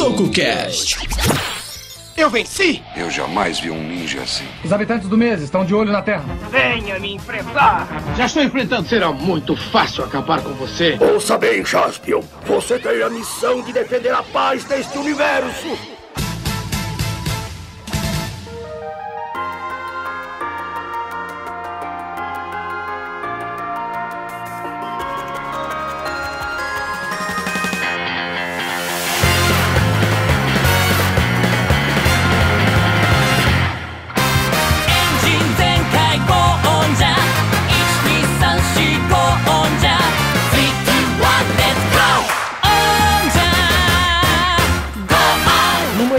TokuCast. Eu venci! Eu jamais vi um ninja assim. Os habitantes do mês estão de olho na Terra. Venha me enfrentar! Já estou enfrentando. Será muito fácil acabar com você. Ouça bem, Jaspion. Você tem a missão de defender a paz deste universo.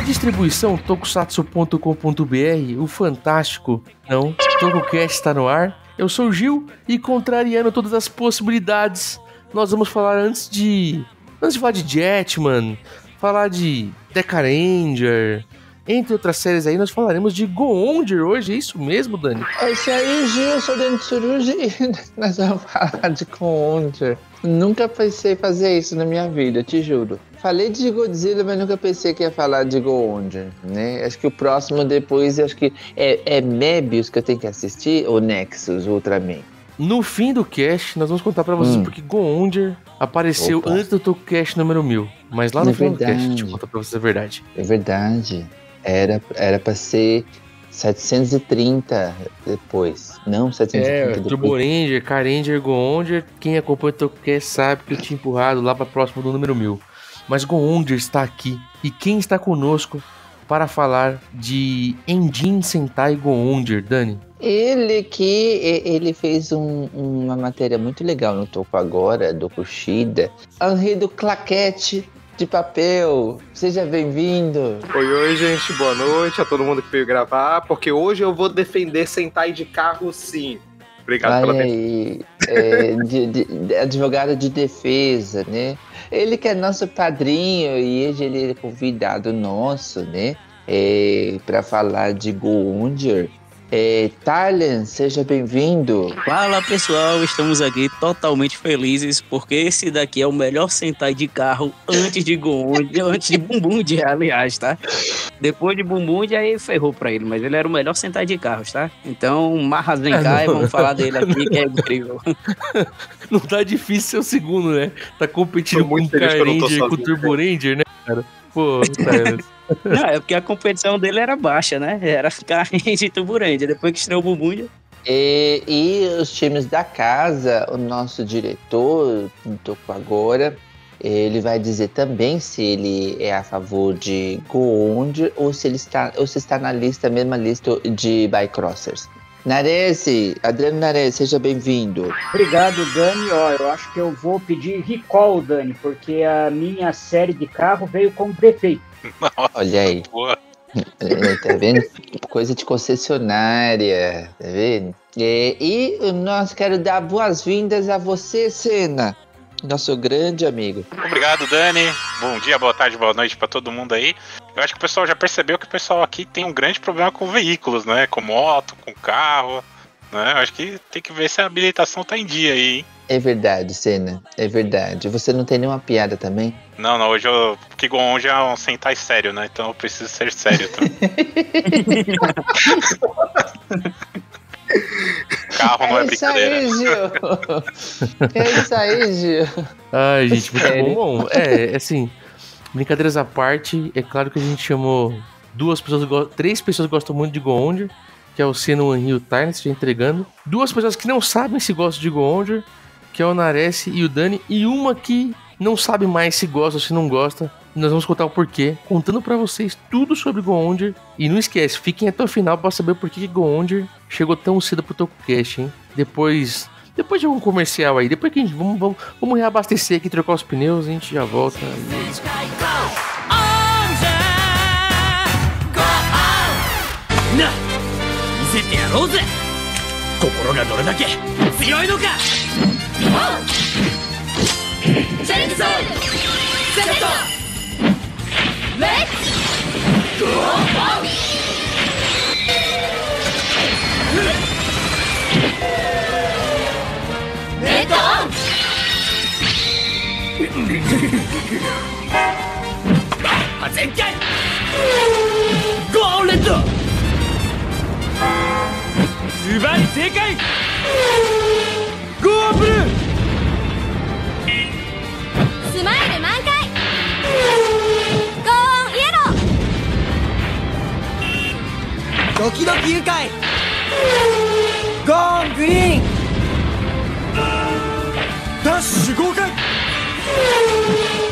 Distribuição tokusatsu.com.br, o fantástico, não, TokuCast está no ar. Eu sou o Gil e, contrariando todas as possibilidades, nós vamos falar antes de falar de Jetman, falar de Deca Ranger, entre outras séries aí, nós falaremos de Go-Onger hoje, é isso mesmo, Dani? É isso aí, Gil, eu sou Dani Tsurugi e nós vamos falar de Go-Onger. Nunca pensei fazer isso na minha vida, te juro. Falei de Godzilla, mas nunca pensei que ia falar de Go-Onger, né? Acho que o próximo depois, acho que é Mebius que eu tenho que assistir, ou Nexus, Ultraman? No fim do cast, nós vamos contar pra vocês porque Go-Onger apareceu antes do TokuCast número 1000. Mas lá no final do cast, a gente conta pra vocês a verdade. É verdade. Era pra ser 730 depois. Não, 730 depois. Turbo Ranger, K-Ranger, Go-Onger. Quem acompanha o TokuCast sabe que eu tinha empurrado lá pra próximo do número 1000. Mas Go-Onger está aqui. E quem está conosco para falar de Engine Sentai Go-Onger, Dani? Ele fez uma matéria muito legal no Toku Agora, do Kushida. Henri do Claquete de Papel, seja bem-vindo. Oi, gente, boa noite a todo mundo que veio gravar, porque hoje eu vou defender Sentai de carro, sim. Obrigado pela defesa. Advogado de defesa, né? Ele que é nosso padrinho e ele é convidado nosso, né? Para falar de Go-Onger. Thailand, seja bem-vindo. Fala pessoal, estamos aqui totalmente felizes porque esse daqui é o melhor Sentai de carro antes de Go-Onger, antes de Bumbundia, aliás, tá? Depois de Bumbundia aí ferrou pra ele, mas ele era o melhor Sentai de carros, tá? Então, Maha Zenkai, vamos falar dele aqui que é incrível. Não tá difícil ser o segundo, né? Tá competindo com o K-Ranger e com o Turbo Ranger, né, cara? Pô, Não, é porque a competição dele era baixa, né? Era K-Ranger e Turbo Ranger, depois que estreou o Bumbundia. E os times da casa, o nosso diretor, Toku Agora, ele vai dizer também se ele é a favor de Go-Onger ou se está na mesma lista de Bycrossers. Nares, Adriano Nares, seja bem-vindo. Obrigado, Dani. Eu acho que eu vou pedir recall, Dani, porque a minha série de carro veio com defeito. Olha aí. Boa. Tá vendo? Coisa de concessionária, tá vendo? E nós quero dar boas-vindas a você, Senna, nosso grande amigo. Obrigado, Dani. Bom dia, boa tarde, boa noite pra todo mundo aí. Eu acho que o pessoal já percebeu que o pessoal aqui tem um grande problema com veículos, né? Com moto, com carro, né? Eu acho que tem que ver se a habilitação tá em dia aí, hein? É verdade, Senna. É verdade. Você não tem nenhuma piada também? Não, hoje porque Go-Onger é um Sentai sério, né? Então eu preciso ser sério também. Carro não é brincadeira. É isso aí, Gil. Ai, gente, muito bom. Assim, brincadeiras à parte, é claro que a gente chamou três pessoas que gostam muito de Go-Onger, que é o Senna, o Henry e o Tyne, já entregando. 2 pessoas que não sabem se gostam de Go-Onger, que é o Nares e o Dani, e uma que não sabe mais se gosta ou se não gosta. Nós vamos contar o porquê, contando pra vocês tudo sobre Go-Onger. E não esquece, fiquem até o final pra saber por que Go-Onger chegou tão cedo pro TokuCast, hein? Depois de algum comercial aí, depois que a gente vamos reabastecer aqui, trocar os pneus, a gente já volta. 全開ゴーンレッドズバリ正解ゴーンブルースマイル満開ゴーンイエロードキドキ愉快ゴーングリーンダッシュ豪快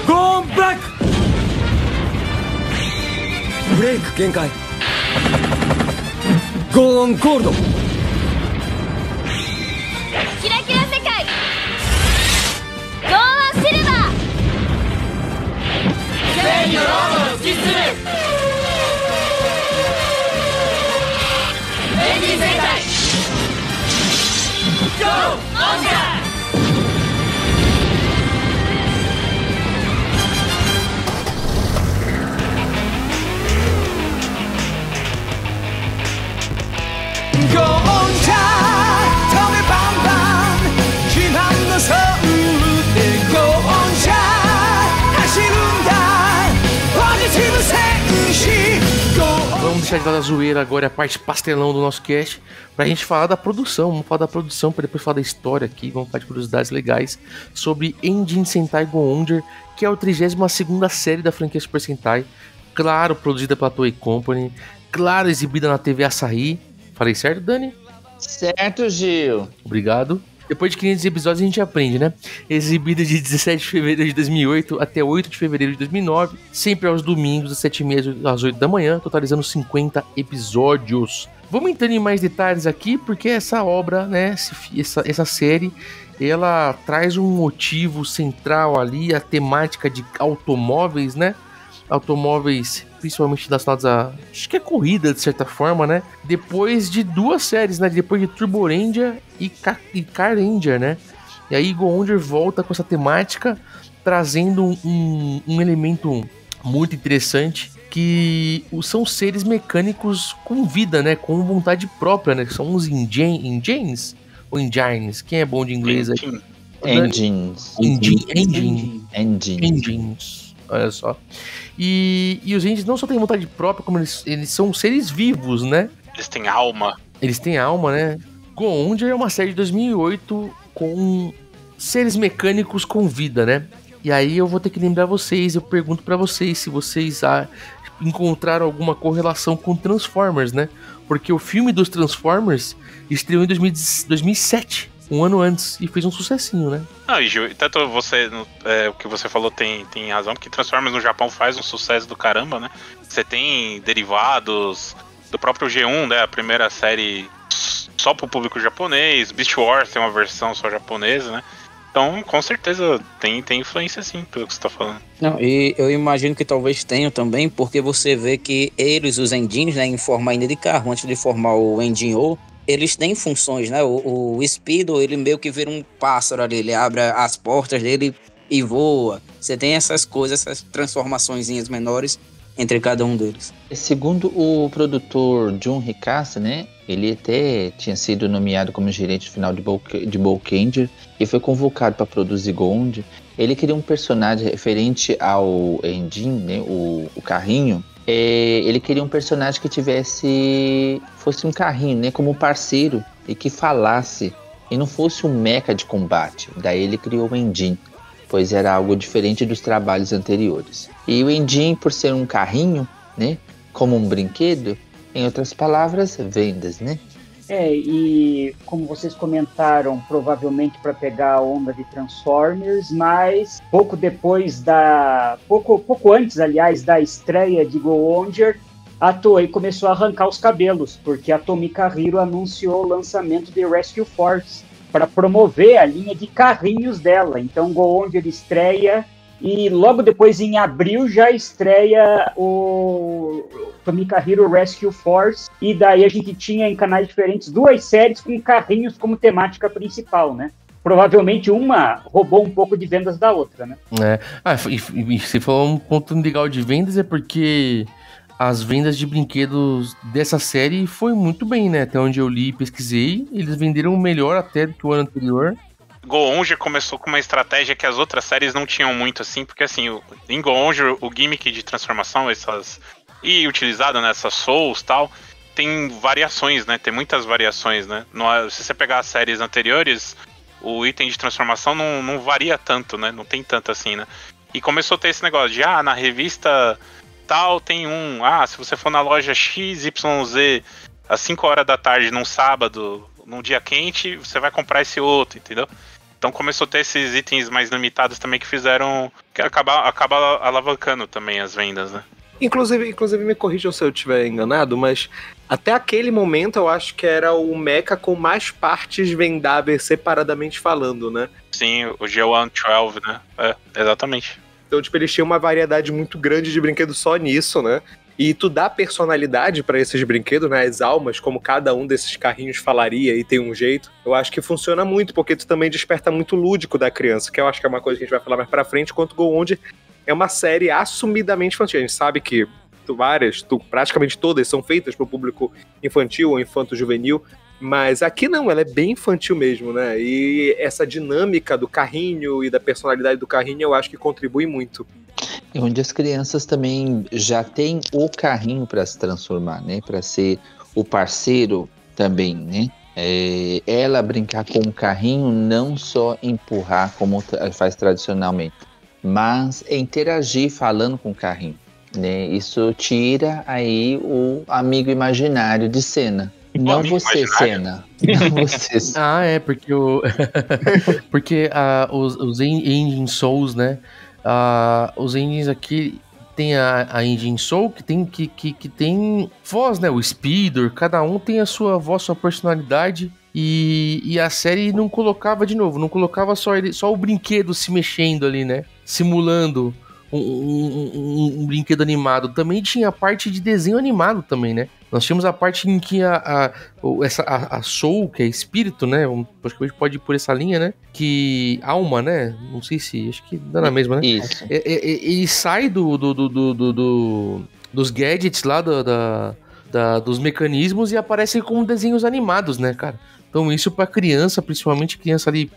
ゴーンブラックブレイク限界ゴーンゴールドキラキラ世界ゴーンシルバー正義のロードを突き進むエンジン全開ゴーオンジャーゴーンジャー飛べバンバン自慢のソウルでゴーンジャー走るんだポジティブ戦士ゴーン Vamos deixar de lado a zoeira agora, a parte pastelão do nosso cast, pra gente falar da produção. Vamos falar da produção, pra depois falar da história aqui. Vamos falar de curiosidades legais sobre Engine Sentai Go-Onger, que é a 32ª série da franquia Super Sentai. Claro, produzida pela Toei Company. Claro, exibida na TV Asahi. Falei certo, Dani? Certo, Gil. Obrigado. Depois de 500 episódios a gente aprende, né? Exibida de 17 de fevereiro de 2008 até 8 de fevereiro de 2009, sempre aos domingos, das 7h30 às 8 da manhã, totalizando 50 episódios. Vamos entrar em mais detalhes aqui, porque essa obra, né, essa série, ela traz um motivo central ali, a temática de automóveis, né? Automóveis principalmente relacionados a, acho que é corrida de certa forma, né? Depois de duas séries, né? Depois de Turbo Ranger e Car Ranger, né? E aí Go-Onger volta com essa temática, trazendo um elemento muito interessante, que são seres mecânicos com vida, né? Com vontade própria, né? São uns engines ou engines? Quem é bom de inglês aqui? Engines. Olha só. E os engines não só têm vontade própria, como eles são seres vivos, né? Eles têm alma. Eles têm alma, né? Go-Onger é uma série de 2008 com seres mecânicos com vida, né? E aí eu vou ter que lembrar vocês, eu pergunto pra vocês se vocês encontraram alguma correlação com Transformers, né? Porque o filme dos Transformers estreou em 2007. Um ano antes, e fez um sucessinho, né? Não, e Gil, tanto você, o que você falou tem razão, porque Transformers no Japão faz um sucesso do caramba, né? Você tem derivados do próprio G1, né? A primeira série só pro público japonês, Beast Wars tem uma versão só japonesa, né? Então, com certeza, tem influência sim, pelo que você tá falando. Não, e eu imagino que talvez tenham também, porque você vê que eles, os engines, né, em forma ainda de carro, antes de formar o Engine O, eles têm funções, né? O Speedo, ele meio que vira um pássaro ali, ele abre as portas dele e voa. Você tem essas coisas, essas transformaçõezinhas menores entre cada um deles. Segundo o produtor Jun Hikasa, né? Ele até tinha sido nomeado como gerente final de Bolkanger e foi convocado para produzir Go-Onger. Ele queria um personagem referente ao engine, né? O carrinho. Ele queria um personagem que fosse um carrinho, né, como um parceiro e que falasse e não fosse um mecha de combate. Daí ele criou o Engine, pois era algo diferente dos trabalhos anteriores. E o Engine, por ser um carrinho, né, como um brinquedo, em outras palavras, vendas, né? E como vocês comentaram, provavelmente para pegar a onda de Transformers, mas pouco antes, aliás, da estreia de Go-Onger, a Toei começou a arrancar os cabelos, porque a Tomika Hiro anunciou o lançamento de Rescue Force para promover a linha de carrinhos dela. Então Go-Onger estreia e logo depois, em abril, já estreia o Tomika Hiro Rescue Force, e daí a gente tinha em canais diferentes duas séries com carrinhos como temática principal, né? Provavelmente uma roubou um pouco de vendas da outra, né? E você falou um ponto legal de vendas, é porque as vendas de brinquedos dessa série foi muito bem, né? Até onde eu li e pesquisei, eles venderam melhor até do que o ano anterior. Go-Onger começou com uma estratégia que as outras séries não tinham muito, assim, porque assim, em Go-Onger, o gimmick de transformação, e utilizado nessas souls e tal, tem variações, né? Tem muitas variações, né? Se você pegar as séries anteriores, o item de transformação não varia tanto, né? Não tem tanto assim, né? E começou a ter esse negócio de, na revista tal tem se você for na loja XYZ às 5 horas da tarde num sábado, num dia quente, você vai comprar esse outro, entendeu? Então começou a ter esses itens mais limitados também que fizeram, que acaba alavancando também as vendas, né? Inclusive me corrijam se eu estiver enganado, mas até aquele momento eu acho que era o mecha com mais partes vendáveis separadamente falando, né? Sim, o G112, né? Exatamente. Então, tipo, eles tinham uma variedade muito grande de brinquedos só nisso, né? E tu dá personalidade pra esses brinquedos, né? As almas, como cada um desses carrinhos falaria e tem um jeito. Eu acho que funciona muito, porque tu também desperta muito o lúdico da criança, que eu acho que é uma coisa que a gente vai falar mais pra frente, enquanto Go-Onger é uma série assumidamente infantil. A gente sabe que praticamente todas são feitas pro público infantil ou infanto-juvenil, mas aqui não, ela é bem infantil mesmo, né? E essa dinâmica do carrinho e da personalidade do carrinho eu acho que contribui muito. E onde as crianças também já têm o carrinho para se transformar, né? Para ser o parceiro também, né? Ela brincar com o carrinho, não só empurrar como faz tradicionalmente, mas interagir falando com o carrinho, né? Isso tira aí o amigo imaginário de cena. Não você, Senna. Não você. Porque porque os Engine Souls, né? Os engines aqui tem a Engine Soul que tem voz, né? O Speeder, cada um tem a sua voz, sua personalidade. E a série não colocava só o brinquedo se mexendo ali, né? Simulando um brinquedo animado. Também tinha a parte de desenho animado também, né? Nós tínhamos a parte em que a Soul, que é espírito, né? Acho que a gente pode ir por essa linha, né? Que alma, né? Não sei se... Acho que dá na mesma, né? Isso. Ele sai dos gadgets lá, dos mecanismos e aparece com desenhos animados, né, cara? Então isso pra criança, principalmente criança ali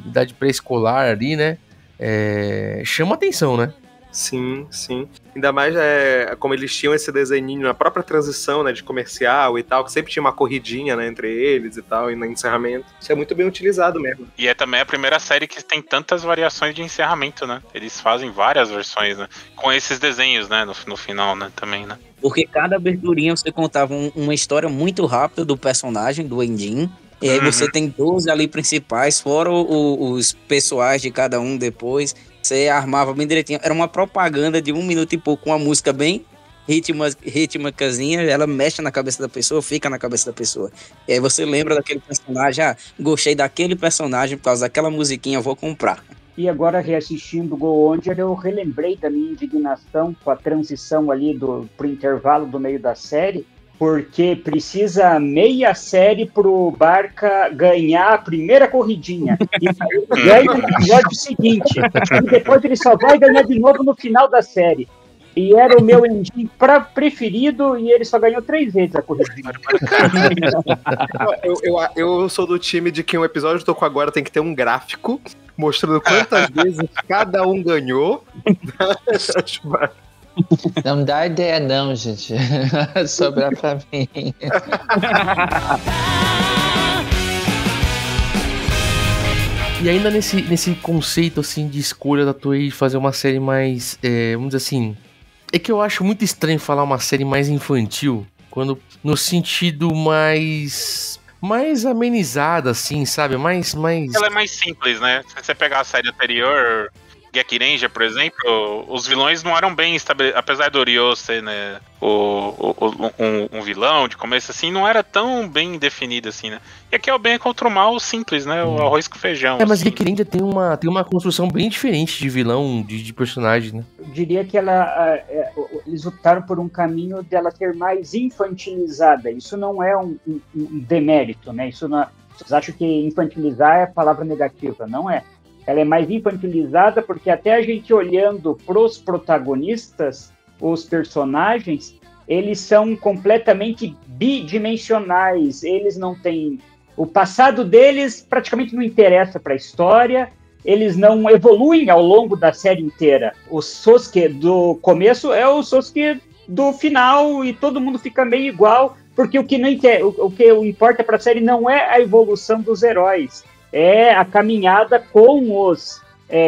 idade pré-escolar ali, né? Chama atenção, né? Sim, sim. Ainda mais como eles tinham esse desenhinho na própria transição, né, de comercial e tal, que sempre tinha uma corridinha, né, entre eles e tal, e no encerramento. Isso é muito bem utilizado mesmo. E é também a primeira série que tem tantas variações de encerramento, né? Eles fazem várias versões, né? Com esses desenhos, né, no final, né, também, né? Porque cada aberturinha você contava uma história muito rápida do personagem, do Endin. E aí você tem 12 ali principais, fora os pessoais de cada um depois. Você armava bem direitinho. Era uma propaganda de 1 minuto e pouco, com uma música bem rítmicazinha. Ela mexe na cabeça da pessoa, fica na cabeça da pessoa. E aí você lembra daquele personagem. Gostei daquele personagem por causa daquela musiquinha, vou comprar. E agora, reassistindo Go-Onger, eu relembrei da minha indignação com a transição ali pro intervalo do meio da série, porque precisa meia série pro Barca ganhar a primeira corridinha. E ganha no episódio seguinte. E depois ele só vai ganhar de novo no final da série. E era o meu engine preferido e ele só ganhou 3 vezes a corridinha. Eu sou do time de que um episódio do Toco Agora tem que ter um gráfico mostrando quantas vezes cada um ganhou. Não dá ideia não, gente. Sobrar pra mim. E ainda nesse conceito assim de escolha da Toei de fazer uma série mais, vamos dizer assim, é que eu acho muito estranho falar uma série mais infantil, quando no sentido mais amenizada, assim, sabe? Mais... Ela é mais simples, né? Se você pegar a série anterior, Gekiranger, por exemplo, os vilões não eram bem estabelecidos, apesar do Ryo ser, né, um vilão de começo, assim, não era tão bem definido, assim, né? E aqui é o bem contra o mal simples, né? O arroz com feijão. Mas assim. Gekiranger tem uma construção bem diferente de vilão, de personagem, né? Eu diria que eles optaram por um caminho dela ser mais infantilizada. Isso não é um demérito, né? Isso não, vocês acham que infantilizar é a palavra negativa? Não é. Ela é mais infantilizada porque até a gente olhando pros protagonistas, os personagens, eles são completamente bidimensionais. Eles não têm O passado deles praticamente não interessa para a história, eles não evoluem ao longo da série inteira. O Sasuke do começo é o Sasuke do final e todo mundo fica meio igual, porque o que importa para a série não é a evolução dos heróis, é a caminhada com os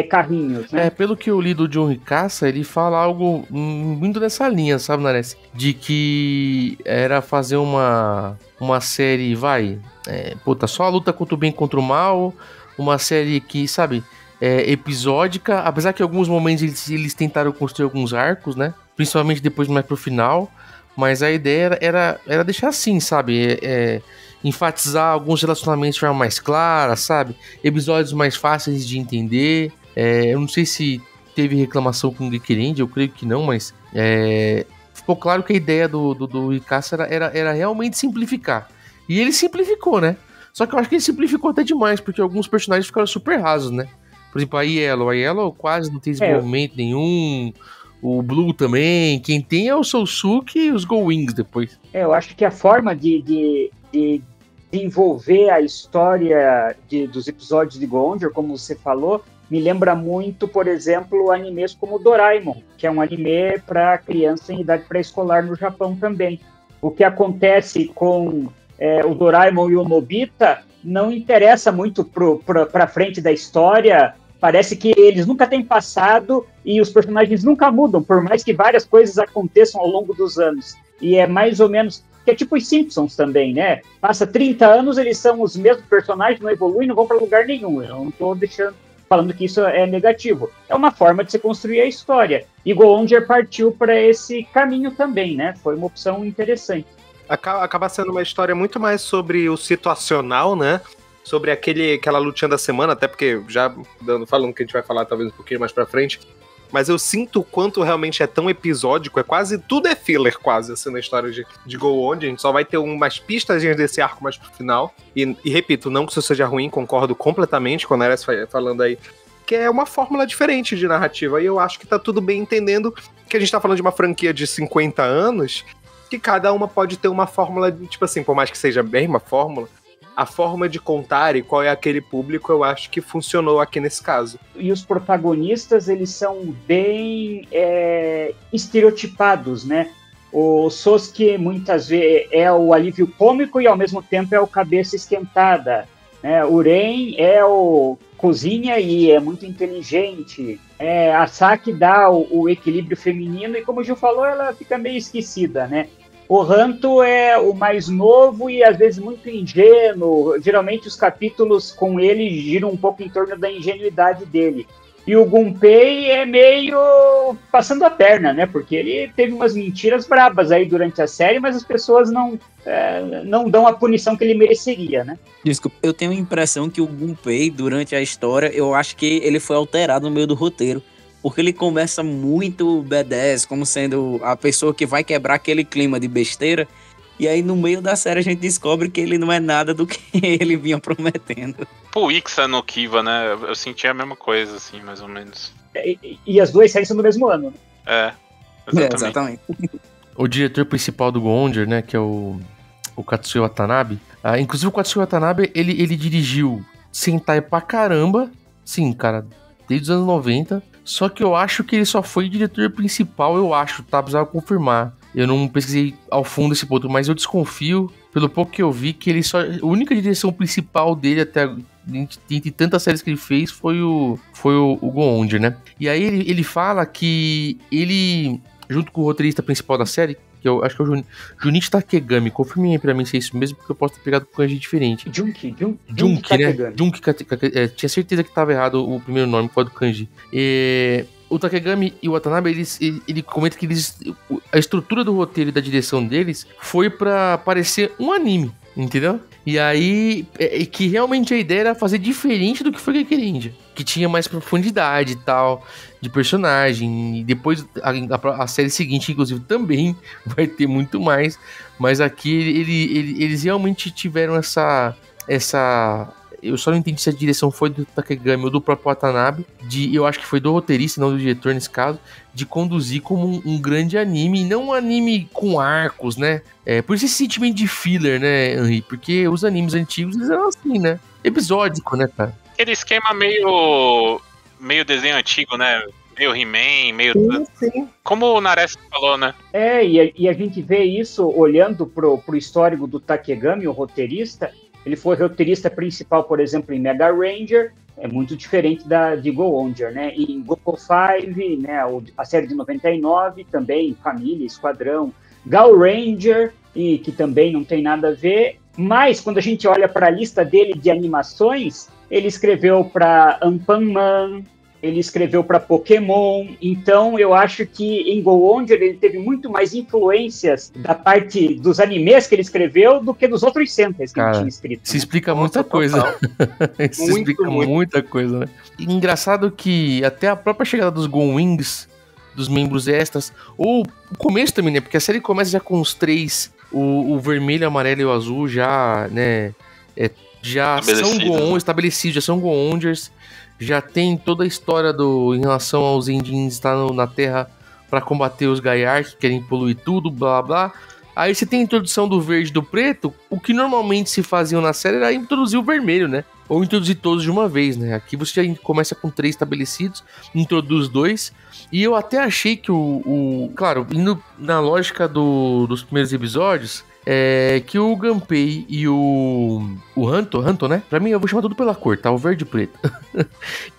carrinhos, né? Pelo que eu li do John Ricaça, ele fala algo muito nessa linha, sabe, Nares? De que era fazer uma série, só a luta contra o bem e contra o mal, uma série que, sabe, episódica, apesar que em alguns momentos eles tentaram construir alguns arcos, né? Principalmente depois mais pro final, mas a ideia era deixar assim, sabe? Enfatizar alguns relacionamentos de forma mais clara, sabe? Episódios mais fáceis de entender. Eu não sei se teve reclamação com o Geekerend, eu creio que não, mas ficou claro que a ideia do Icasa era realmente simplificar. E ele simplificou, né? Só que eu acho que ele simplificou até demais, porque alguns personagens ficaram super rasos, né? Por exemplo, a Yellow quase não tem desenvolvimento nenhum. O Blue também. Quem tem é o Sousuke e os Go Wings depois. Eu acho que a forma de desenvolver a história dos episódios de Go Onger, como você falou, me lembra muito, por exemplo, animes como Doraemon, que é um anime para criança em idade pré-escolar no Japão também. O que acontece com o Doraemon e o Nobita não interessa muito para frente da história. Parece que eles nunca têm passado e os personagens nunca mudam, por mais que várias coisas aconteçam ao longo dos anos. E é mais ou menos... que é tipo os Simpsons também, né? Passa 30 anos, eles são os mesmos personagens, não evoluem, não vão para lugar nenhum. Eu não estou falando que isso é negativo. É uma forma de se construir a história. E Go Onger partiu para esse caminho também, né? Foi uma opção interessante. Acaba sendo uma história muito mais sobre o situacional, né? Sobre aquela lutinha da semana, até porque já falando que a gente vai falar talvez um pouquinho mais pra frente, mas eu sinto o quanto realmente é tão episódico, tudo é filler quase, assim, na história de Go On. A gente só vai ter umas pistas desse arco mais pro final, e repito, não que isso seja ruim, concordo completamente com a Neres falando aí, que é uma fórmula diferente de narrativa, e eu acho que tá tudo bem entendendo que a gente tá falando de uma franquia de 50 anos, que cada uma pode ter uma fórmula, tipo assim, por mais que seja bem uma fórmula, a forma de contar e qual é aquele público, eu acho que funcionou aqui nesse caso. E os protagonistas, eles são bem estereotipados, né? O Sasuke, muitas vezes, é o alívio cômico e, ao mesmo tempo, é o cabeça esquentada, né? O Ren é o cozinha e é muito inteligente. A Saki dá o equilíbrio feminino e, como o Gil falou, ela fica meio esquecida, né? O Hanto é o mais novo e às vezes muito ingênuo. Geralmente os capítulos com ele giram um pouco em torno da ingenuidade dele. E o Gunpei é meio passando a perna, né? Porque ele teve umas mentiras brabas aí durante a série, mas as pessoas não dão a punição que ele mereceria, né? Desculpa, eu tenho a impressão que o Gunpei, durante a história, eu acho que ele foi alterado no meio do roteiro. Porque ele começa muito B10, como sendo a pessoa que vai quebrar aquele clima de besteira. E aí, no meio da série, a gente descobre que ele não é nada do que ele vinha prometendo. Pô, Ixa no Kiva, né? Eu senti a mesma coisa, assim, mais ou menos. E as duas séries são do mesmo ano, né? Exatamente. O diretor principal do Go Onger, né? Que é o Katsuya Watanabe. Inclusive, o Katsuya Watanabe, ele dirigiu Sentai pra caramba. Sim, cara, desde os anos 90. Só que eu acho que ele só foi diretor principal, eu acho, tá? Precisava confirmar. Eu não pesquisei ao fundo esse ponto, mas eu desconfio, pelo pouco que eu vi, que ele só... A única direção principal dele até... Entre tantas séries que ele fez, foi o Go Onger, né? E aí ele fala que ele, junto com o roteirista principal da série, que eu acho que é o Junichi Takegami, confirme aí pra mim se é isso mesmo, porque eu posso ter pegado com kanji diferente. Junki, né? Junki, tinha certeza que tava errado o primeiro nome, qual é do kanji. O Takegami e o Watanabe, ele comenta que a estrutura do roteiro e da direção deles foi pra parecer um anime, entendeu? E aí, que realmente a ideia era fazer diferente do que foi Geekerend, que tinha mais profundidade e tal, de personagem, e depois a série seguinte, inclusive, também vai ter muito mais, mas aqui eles realmente tiveram eu só não entendi se a direção foi do Takegami ou do próprio Watanabe, eu acho que foi do roteirista, não do diretor nesse caso, de conduzir como um grande anime, e não um anime com arcos, né? Por isso esse sentimento de filler, né, Henry? Porque os animes antigos, eles eram assim, né? Episódico, né, cara? Aquele esquema meio desenho antigo, né? Meio He-Man, meio... Sim. Como o Nares falou, né? E a gente vê isso olhando pro histórico do Takegami, o roteirista. Ele foi roteirista principal, por exemplo, em Mega Ranger, é muito diferente de Go Onger, né? E em Goku 5, né, a série de 99, também Família, Esquadrão, Gal Ranger, e que também não tem nada a ver. Mas, quando a gente olha para a lista dele de animações, ele escreveu para Anpanman, ele escreveu para Pokémon, então eu acho que em Go Onger ele teve muito mais influências da parte dos animes que ele escreveu do que dos outros centers que ele tinha escrito. Se explica muita coisa. Isso explica muita coisa, né? Engraçado que até a própria chegada dos Go Wings, dos membros extras, ou o começo também, né? Porque a série começa já com os 3, o vermelho, o amarelo e o azul já, né? Já são Go-On estabelecidos, já são Go-Ongers. Já tem toda a história em relação aos Endins estar na Terra para combater os Gaiar que querem poluir tudo, blá blá. Aí você tem a introdução do verde e do preto. O que normalmente se faziam na série era introduzir o vermelho, né? Ou introduzir todos de uma vez, né? Aqui você já começa com 3 estabelecidos, introduz 2. E eu até achei que claro, indo na lógica dos primeiros episódios, que o Gunpei e o Hanto, né? Pra mim, eu vou chamar tudo pela cor, tá? O verde e preto.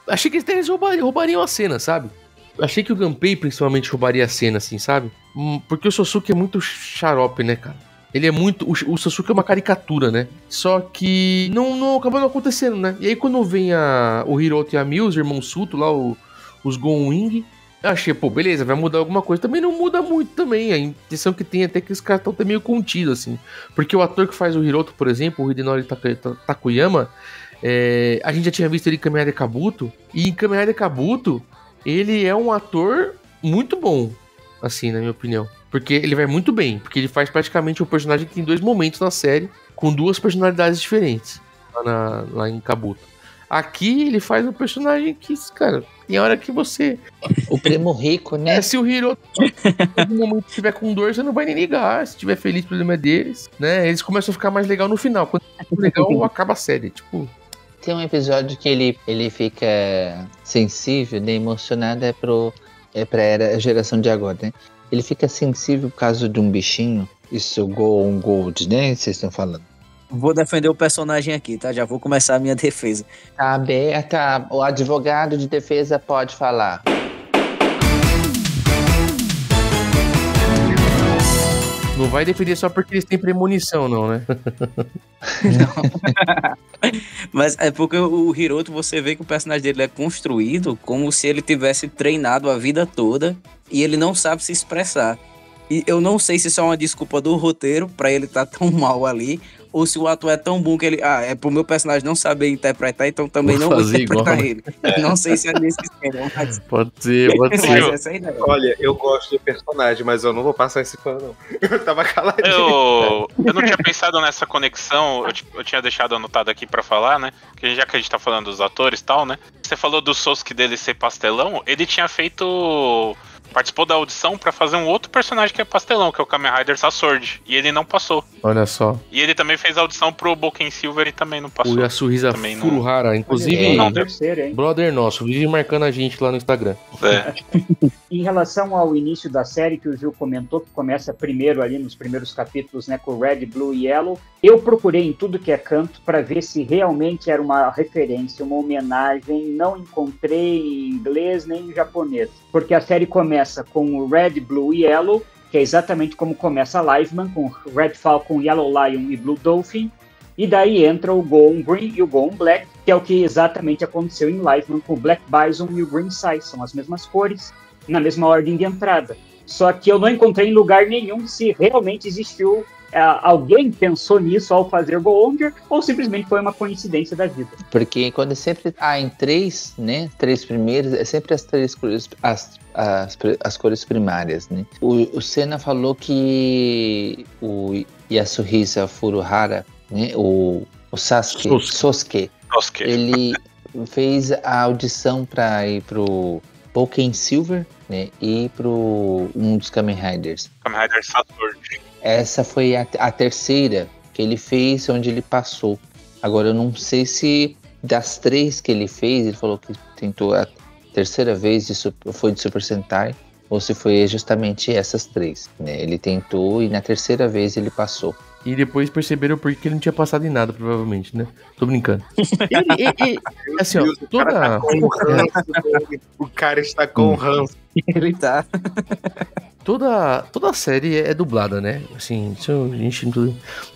Achei que eles roubariam a cena, sabe? Achei que o Gunpei, principalmente, roubaria a cena, assim, sabe? Porque o Sosuke é muito xarope, né, cara? Ele é muito... O Sosuke é uma caricatura, né? Só que não acabou não acontecendo, né? E aí, quando vem o Hiroto e a Miu, os irmãos Suto lá, os Gon-Wing... Eu achei, beleza, vai mudar alguma coisa. Também não muda muito também. A impressão que tem até que os caras estão meio contidos, assim. Porque o ator que faz o Hiroto, por exemplo, o Hidenori Takuyama, a gente já tinha visto ele em Kamen Rider Kabuto. E em Kamen Rider Kabuto, ele é um ator muito bom, assim, na minha opinião. Porque ele vai muito bem. Porque ele faz praticamente um personagem que tem 2 momentos na série, com 2 personalidades diferentes, lá em Kabuto. Aqui ele faz um personagem que, cara, tem hora que você... O primo rico, né? Se o Hiroto em algum momento estiver com dor, você não vai nem ligar. Se estiver feliz, o problema é deles, né? Eles começam a ficar mais legal no final. Quando fica legal, acaba a série, tipo... Tem um episódio que ele fica sensível, né, emocionado, pra geração de agora, né? Ele fica sensível por causa de um bichinho, isso Gold, né? Vocês estão falando. Vou defender o personagem aqui, tá? Já vou começar a minha defesa. Tá aberta, o advogado de defesa pode falar. Não vai defender só porque eles têm premonição, não, né? Não. Mas é porque o Hiroto, você vê que o personagem dele é construído como se ele tivesse treinado a vida toda e ele não sabe se expressar. E eu não sei se isso é uma desculpa do roteiro pra ele estar tão mal ali, ou se o ator é tão bom que ele... é pro meu personagem não saber interpretar, então também não vou interpretar igual, ele. Né? Não sei se é nesse esquema, mas... Pode ser. Essa é a ideia. Olha, eu gosto do personagem, mas eu não vou passar esse pano, não. Eu tava caladinho. Eu não tinha pensado nessa conexão, eu tinha deixado anotado aqui pra falar, né? Que já que a gente tá falando dos atores e tal, né? Você falou do Sosuke dele ser pastelão, ele tinha feito... Participou da audição pra fazer um outro personagem que é pastelão, que é o Kamen Rider Sword. E ele não passou. Olha só. E ele também fez a audição pro Boken Silver e também não passou. O Yasuhisa Furuhara, inclusive, brother nosso, vive marcando a gente lá no Instagram. Em relação ao início da série que o Gil comentou, que começa primeiro ali nos primeiros capítulos, né, com Red, Blue e Yellow, eu procurei em tudo que é canto para ver se realmente era uma referência, uma homenagem. Não encontrei em inglês nem em japonês, porque a série começa com o Red, Blue e Yellow, que é exatamente como começa a Liveman, com Red Falcon, Yellow Lion e Blue Dolphin, e daí entra o Go-On Green e o Go-On Black, que é o que exatamente aconteceu em Liveman com o Black Bison e o Green Sai, são as mesmas cores, na mesma ordem de entrada. Só que eu não encontrei em lugar nenhum se realmente existiu, alguém pensou nisso ao fazer Go-Onger, ou simplesmente foi uma coincidência da vida. Porque quando sempre em 3, né, 3 primeiros, é sempre as 3 cores, as cores primárias, né? O Senna falou que o Yasuhisa Furuhara, né, o Sosuke, ele fez a audição para ir pro Pokémon Silver, né? E pro um dos Kamen Riders. Kamen Rider Saturn. Essa foi a terceira que ele fez, onde ele passou. Agora eu não sei se das 3 que ele fez, ele falou que tentou a terceira vez foi de Super Sentai, ou se foi justamente essas 3, né? Ele tentou e na terceira vez ele passou. E depois perceberam porque ele não tinha passado em nada, provavelmente, né? Tô brincando. Assim, ó, O cara está com ranço. Ele tá. Toda a série é dublada, né? Assim, isso a gente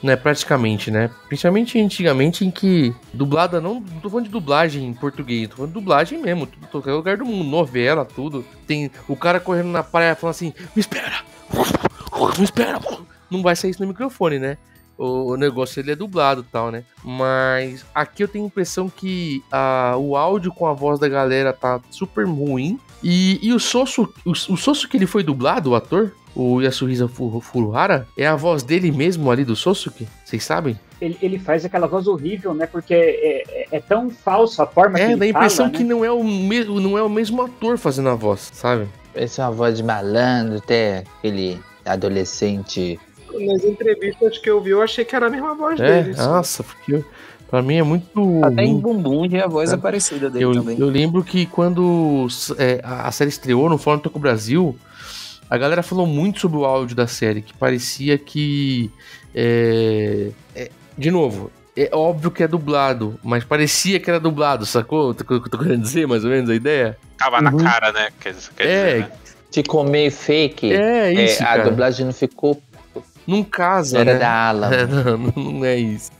não é praticamente, né? Principalmente antigamente em que dublada, não tô falando de dublagem em português, tô falando de dublagem mesmo, tudo, qualquer lugar do mundo, novela, tudo. Tem o cara correndo na praia falando assim, me espera! Não vai sair isso no microfone, né? O negócio ele é dublado e tal, né? Mas aqui eu tenho a impressão que o áudio com a voz da galera tá super ruim. E o Sosuke ele foi dublado, o ator, o Yasuhisa Furuhara, é a voz dele mesmo ali do Sosuke? Vocês sabem? Ele faz aquela voz horrível, né? Porque é tão falso a forma que ele fala. Dá a impressão que não é o mesmo ator fazendo a voz, sabe? Essa é uma voz de malandro, até aquele adolescente. Nas entrevistas que eu vi, eu achei que era a mesma voz dele. Nossa, porque pra mim é muito... Até em Bumbum a voz é parecida dele também. Eu lembro que quando a série estreou no Fórum Toco Brasil, a galera falou muito sobre o áudio da série, que parecia que... de novo, é óbvio que é dublado, mas parecia que era dublado, sacou? O que eu tô querendo dizer, mais ou menos, a ideia? Tava na cara, né? Quer dizer, né? Ficou meio fake. Isso, a dublagem não ficou... Não casa, era né? da Ala. Não é isso.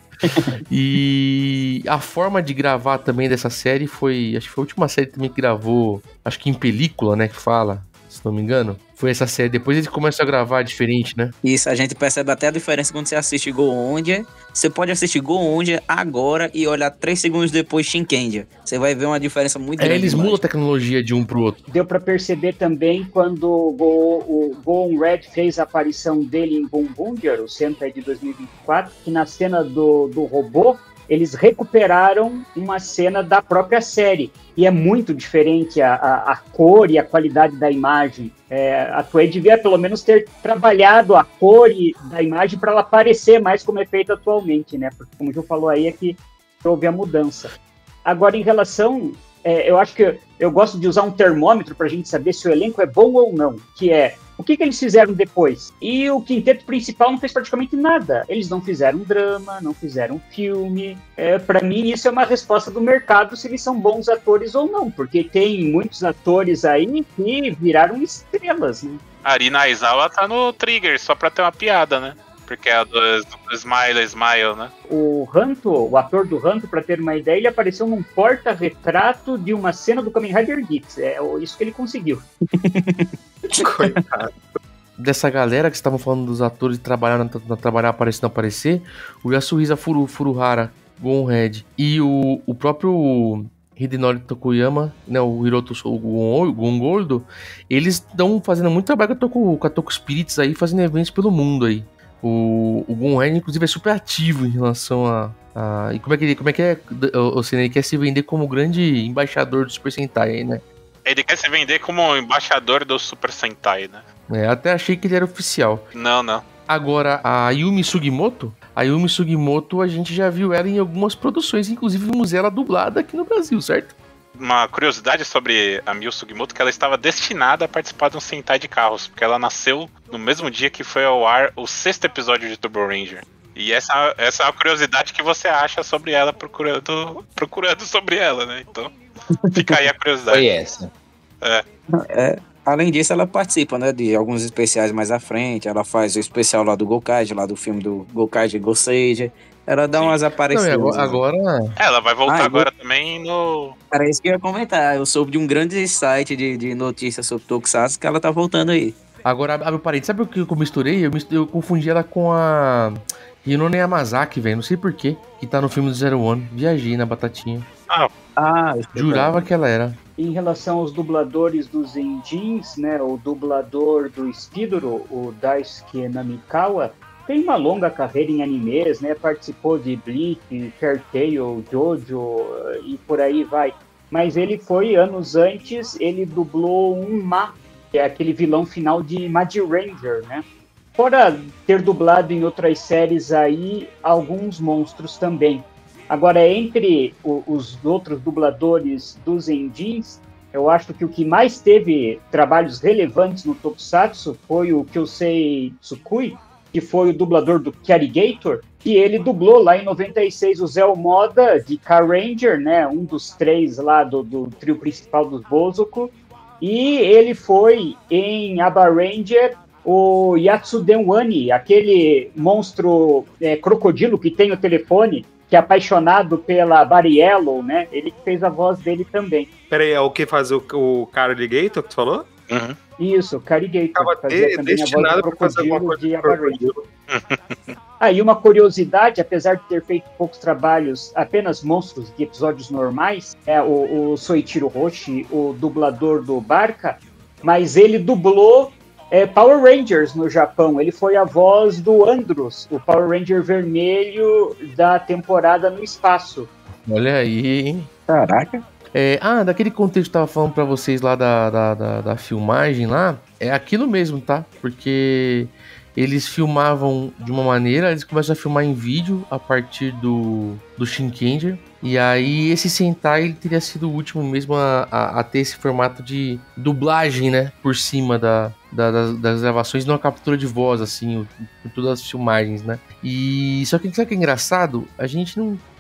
E a forma de gravar também dessa série foi... Acho que foi a última série também que gravou, acho que em película, né, que fala, se não me engano. Foi essa série. Depois eles começam a gravar diferente, né? Isso, a gente percebe até a diferença quando você assiste Go Ondia. Você pode assistir Go Ondia agora e olhar 3 segundos depois Shinkendia. Você vai ver uma diferença muito grande. Eles mudam a tecnologia de um pro outro. Deu pra perceber também quando o Go Red fez a aparição dele em Bumbundia, o Sentai de 2024, que na cena do robô, eles recuperaram uma cena da própria série. E é muito diferente a cor e a qualidade da imagem. A Toei devia pelo menos ter trabalhado a cor da imagem para ela parecer mais como é feito atualmente, né? Porque, como o Gil falou aí, é que houve a mudança. Agora, em relação... eu acho que eu gosto de usar um termômetro para a gente saber se o elenco é bom ou não, que é o que eles fizeram depois. E o quinteto principal não fez praticamente nada. Eles não fizeram drama, não fizeram filme. Para mim, isso é uma resposta do mercado se eles são bons atores ou não, porque tem muitos atores aí que viraram estrelas, né? A Arina Aizawa tá no Trigger, só pra ter uma piada, né? Porque é a do Smile, né? O Hanto, o ator do Hanto, pra ter uma ideia, ele apareceu num porta-retrato de uma cena do Kamen Rider Geeks. É isso que ele conseguiu. Coitado. Dessa galera que estavam falando dos atores de trabalhar, aparecer, não aparecer, o Yasuhisa Furuhara, Gon Red e o próprio Hidenori Tokuyama, né, o Hiroto Gongoldo, eles estão fazendo muito trabalho com a Toku Spirits aí, fazendo eventos pelo mundo aí. O Gon Red, inclusive, é super ativo em relação a... E como é que é, o Cine, ele quer se vender como grande embaixador do Super Sentai aí, né? Ele quer se vender como embaixador do Super Sentai, né? Até achei que ele era oficial. Não. Agora, a Yumi Sugimoto, a gente já viu ela em algumas produções, inclusive vimos ela dublada aqui no Brasil, certo? Uma curiosidade sobre a Miu Sugimoto, que ela estava destinada a participar de um Sentai de carros, porque ela nasceu no mesmo dia que foi ao ar o 6º episódio de Turbo Ranger. E essa é uma curiosidade que você acha sobre ela procurando sobre ela, né? Então, fica aí a curiosidade. Foi essa. Além disso, ela participa, né, de alguns especiais mais à frente. Ela faz o especial lá do Gokage, lá do filme do Gokage Goseiger. Ela dá umas aparições. Não, agora... Ela vai voltar agora também no... Era isso que eu ia comentar. Eu soube de um grande site de notícias sobre Tokusatsu que ela tá voltando aí. Agora, abre o parede. Sabe o que eu misturei? Eu confundi ela com a Hinone Yamazaki, velho. Não sei porquê. Que tá no filme do Zero One. Viajei na batatinha. Jurava que ela era. Em relação aos dubladores dos Enjins, né, o dublador do Spidoro, o Daisuke Namikawa, tem uma longa carreira em animes, né? Participou de Bleach, Fairy Tail, Jojo e por aí vai. Mas ele foi, anos antes, ele dublou um Ma, que é aquele vilão final de Mad Ranger, né? Fora ter dublado em outras séries aí, alguns monstros também. Agora, entre os outros dubladores dos Endins, eu acho que o que mais teve trabalhos relevantes no Tokusatsu foi o Kyusei Tsukui, que foi o dublador do Kyarigator, e ele dublou lá em 96 o Zell Moda de Car Ranger, né, um dos 3 lá do trio principal dos Bozoku, e ele foi em Aba Ranger o Yatsuden Wani, aquele monstro crocodilo que tem o telefone, que é apaixonado pela Barry Yellow, né? Ele que fez a voz dele também. Peraí, é o que faz o Carigator que tu falou? Uhum. Isso, Carigator. Tava destinado para fazer alguma coisa de crocodilo. Aí uma curiosidade, apesar de ter feito poucos trabalhos, apenas monstros de episódios normais, o Soichiro Hoshi, o dublador do Barca, mas ele dublou Power Rangers no Japão. Ele foi a voz do Andros, o Power Ranger vermelho da temporada no espaço. Olha aí, hein? Caraca. Daquele contexto que eu tava falando pra vocês lá da filmagem lá, é aquilo mesmo, tá? Porque eles filmavam de uma maneira, eles começam a filmar em vídeo a partir do Shinkenger. E aí esse Sentai ele teria sido o último mesmo a ter esse formato de dublagem, né? Por cima das gravações, não a captura de voz, assim, por todas as filmagens, né? E só que sabe o que é engraçado?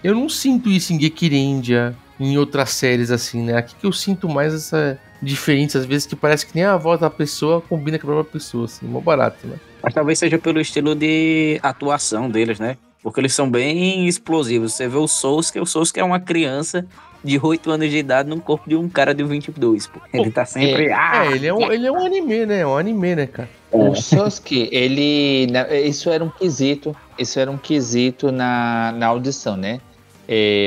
Eu não sinto isso em Gekirendia, em outras séries, assim, né? Aqui que eu sinto mais essa diferença, às vezes, que parece que nem a voz da pessoa combina com a própria pessoa, assim, mó barato, né? Mas talvez seja pelo estilo de atuação deles, né? Porque eles são bem explosivos. Você vê o Sousuke é uma criança de 8 anos de idade no corpo de um cara de 22, pô. Ele tá sempre... ele é um anime, né? É um anime, né, cara? O Sousuke, isso era um quesito na audição, né?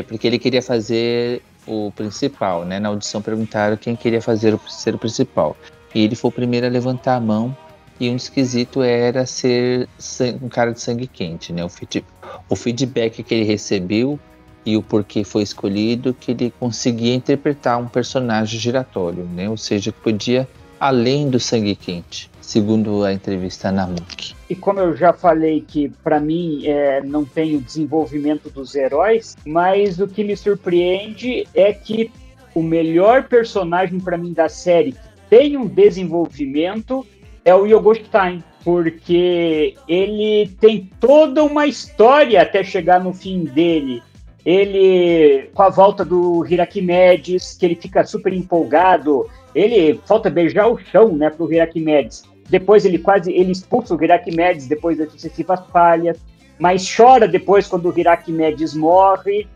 Porque ele queria fazer o principal, né? Na audição perguntaram quem queria ser o principal. E ele foi o primeiro a levantar a mão. E um dos quesitos era ser um cara de sangue quente, né? O feedback que ele recebeu e o porquê foi escolhido, que ele conseguia interpretar um personagem giratório, né? Ou seja, que podia além do sangue quente, segundo a entrevista na MUC. E como eu já falei que para mim não tem o desenvolvimento dos heróis, mas o que me surpreende é que o melhor personagem para mim da série que tem um desenvolvimento é o Yogoshitein, porque ele tem toda uma história até chegar no fim dele. Ele, com a volta do Hirakimedes, que ele fica super empolgado, ele falta beijar o chão, né, pro Hirakimedes. Depois ele expulsa o Hirakimedes depois das sucessivas falhas, mas chora depois quando o Hirakimedes morre,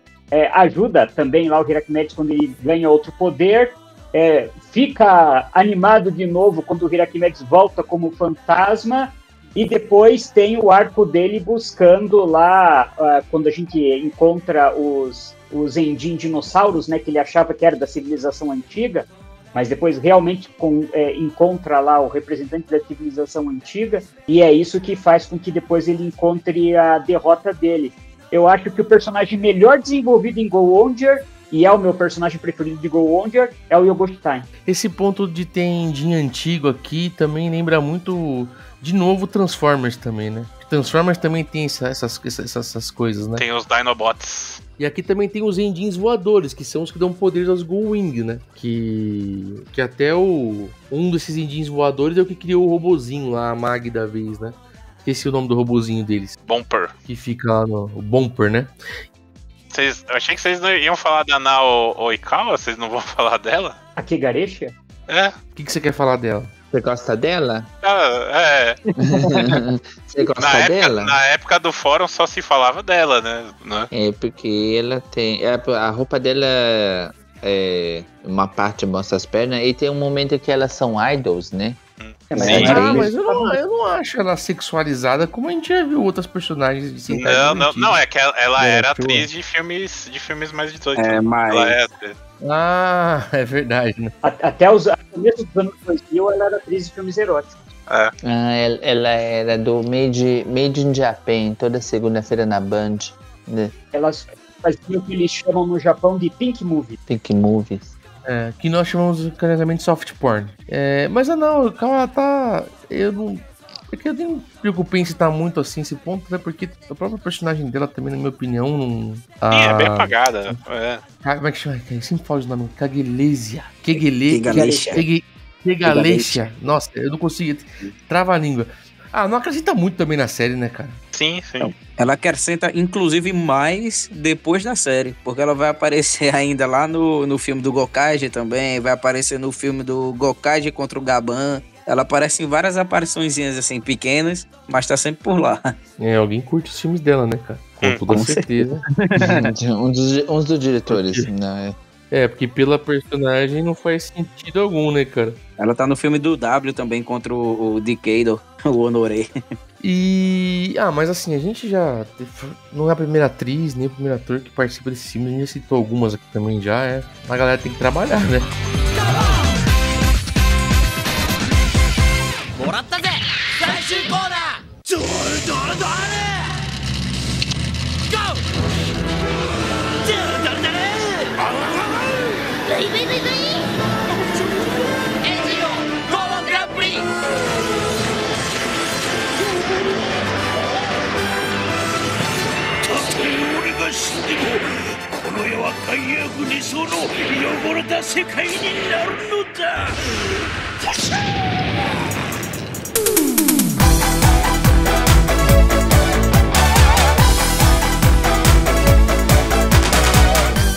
ajuda também lá o Hirakimedes quando ele ganha outro poder, fica animado de novo quando o Hirakimedes volta como fantasma, e depois tem o arco dele buscando lá, quando a gente encontra os Endin dinossauros, né, que ele achava que era da civilização antiga, mas depois realmente encontra lá o representante da civilização antiga, e é isso que faz com que depois ele encontre a derrota dele. Eu acho que o personagem melhor desenvolvido em Go Onger, e é o meu personagem preferido de Go Onger, é o Yogoshitein. Esse ponto de ter Endin antigo aqui também lembra muito, de novo, Transformers também, né? Transformers também tem essas coisas, né? Tem os Dinobots. E aqui também tem os Endins voadores, que são os que dão poderes aos Go-Wing, né? Que até um desses Endins voadores é o que criou o robozinho lá, a Mag da vez, né? Esqueci o nome do robozinho deles. Bomper. Que fica lá no... O Bomper, né? Eu achei que vocês não iam falar da Nao Oikawa, vocês não vão falar dela? A Kigaresha? O que você quer falar dela? Você gosta dela? Você gosta dela? Na época do fórum só se falava dela, né? Porque ela tem... A roupa dela uma parte mostra as pernas e tem um momento que elas são idols, né? Mas eu não acho ela sexualizada como a gente já viu outras personagens de Sentai. Não, é que ela era atriz de filmes mais de 18. É verdade, né? Até os começos dos anos 2000 ela era atriz de filmes eróticos. É. Ela era do Made in Japan, toda segunda-feira na Band. Né? Elas faziam o que eles chamam no Japão de Pink Movie. Pink Movies. Que nós chamamos carinhosamente de soft porn. Mas não, calma, tá. Eu não. Porque eu nem me preocupei em citar muito assim esse ponto, né? Porque a própria personagem dela também, na minha opinião, não. Sim, é bem apagada. Como é que chama? Eu sempre falo o nome. Kegelesia. Nossa, eu não consigo. Trava a língua. Não acrescenta muito também na série, né, cara? Sim. Então, ela acrescenta, inclusive, mais depois da série. Porque ela vai aparecer ainda lá no filme do Gokage também. Vai aparecer no filme do Gokage contra o Gaban. Ela aparece em várias apariçõezinhas, assim, pequenas, mas tá sempre por lá. Alguém curte os filmes dela, né, cara? Com toda certeza. um dos diretores, né? Porque pela personagem não faz sentido algum, né, cara? Ela tá no filme do W também, contra o Decado, o Honoré. Mas assim, a gente já... Não é a primeira atriz, nem o primeiro ator que participa desse filme. A gente já citou algumas aqui também já, A galera tem que trabalhar, né?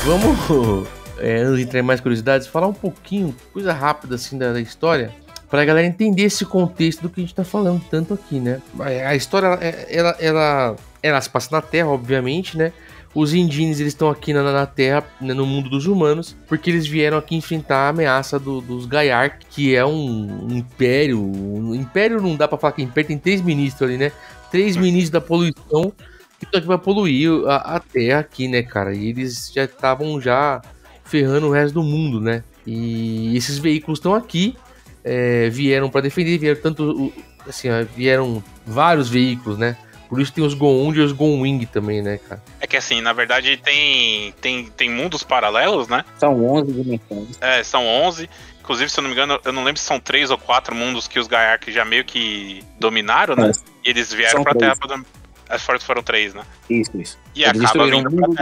Vamos, antes de entrar em mais curiosidades, falar um pouquinho, coisa rápida assim da história, pra galera entender esse contexto do que a gente tá falando tanto aqui, né? A história, ela se passa na Terra, obviamente, né? Os Indianos, eles estão aqui na Terra, né, no mundo dos humanos, porque eles vieram aqui enfrentar a ameaça dos Gaiark, que é um império. Um império não dá pra falar que é império, tem 3 ministros ali, né? 3 ministros da poluição que estão aqui pra poluir a Terra aqui, né, cara? E eles já estavam ferrando o resto do mundo, né? E esses veículos estão aqui, vieram pra defender, vieram vários veículos, né? Por isso tem os Go-Onde e os Go-Wing também, né, cara? É que assim, na verdade tem mundos paralelos, né? São 11 dimensões. São 11. Inclusive, se eu não me engano, eu não lembro se são 3 ou 4 mundos que os Gaiark já meio que dominaram, né? E eles vieram pra Terra pra dominar. As foram 3, né? Isso. E eles destruíram o mundo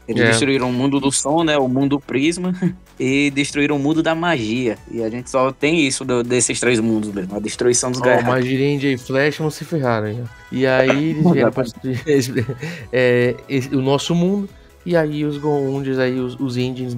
destruíram o mundo do som, né? O mundo Prisma. E destruíram o mundo da magia. E a gente só tem isso desses 3 mundos mesmo. A destruição dos Gaiark. Magirinja e Flash não se ferraram, hein? E aí eles vieram pra destruir o nosso mundo. E aí os Go-Ondes, os Indians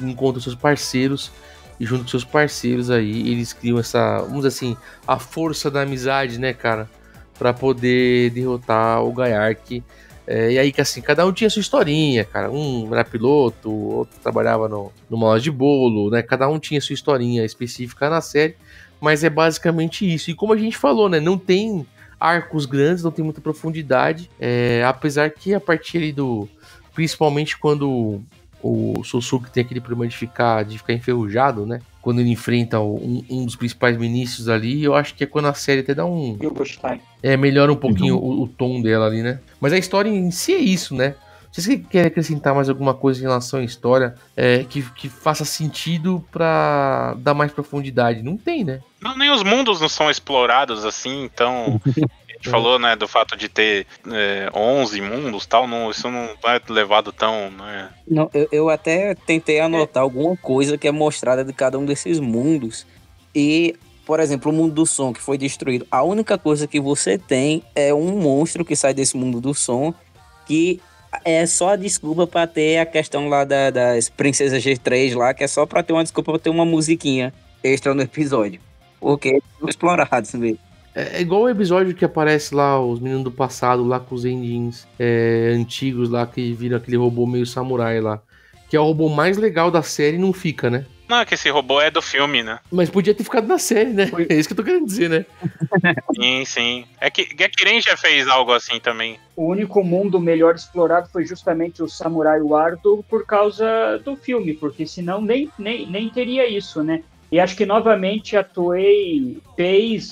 encontram seus parceiros. E junto com seus parceiros aí, eles criam vamos dizer assim, a força da amizade, né, cara? Pra poder derrotar o Gaiark. E aí que assim, cada um tinha sua historinha, cara. Um era piloto, o outro trabalhava numa loja de bolo, né? Cada um tinha sua historinha específica na série, mas é basicamente isso. E como a gente falou, né? Não tem arcos grandes, não tem muita profundidade. Apesar que a partir ali principalmente quando o Sosuke tem aquele problema de ficar enferrujado, né? Quando ele enfrenta um dos principais ministros ali, eu acho que é quando a série até dá melhora um pouquinho o tom dela ali, né? Mas a história em si é isso, né? Vocês querem acrescentar mais alguma coisa em relação à história que faça sentido pra dar mais profundidade? Não tem, né? Não, nem os mundos não são explorados assim, então... A gente falou, né, do fato de ter 11 mundos e tal, isso não é levado tão... Né? Não, eu até tentei anotar alguma coisa que é mostrada de cada um desses mundos. E, por exemplo, o mundo do som que foi destruído. A única coisa que você tem é um monstro que sai desse mundo do som, que é só a desculpa pra ter a questão lá das Princesas G3 lá, que é só pra ter uma desculpa pra ter uma musiquinha extra no episódio. Porque são explorados mesmo. É igual o episódio que aparece lá os meninos do passado, lá com os Endins antigos lá, que viram aquele robô meio samurai lá. Que é o robô mais legal da série e não fica, né? Não, é que esse robô é do filme, né? Mas podia ter ficado na série, né? É isso que eu tô querendo dizer, né? Sim. É que Gekiren já fez algo assim também. O único mundo melhor explorado foi justamente o Samurai Wardo por causa do filme, porque senão nem teria isso, né? E acho que novamente a Toei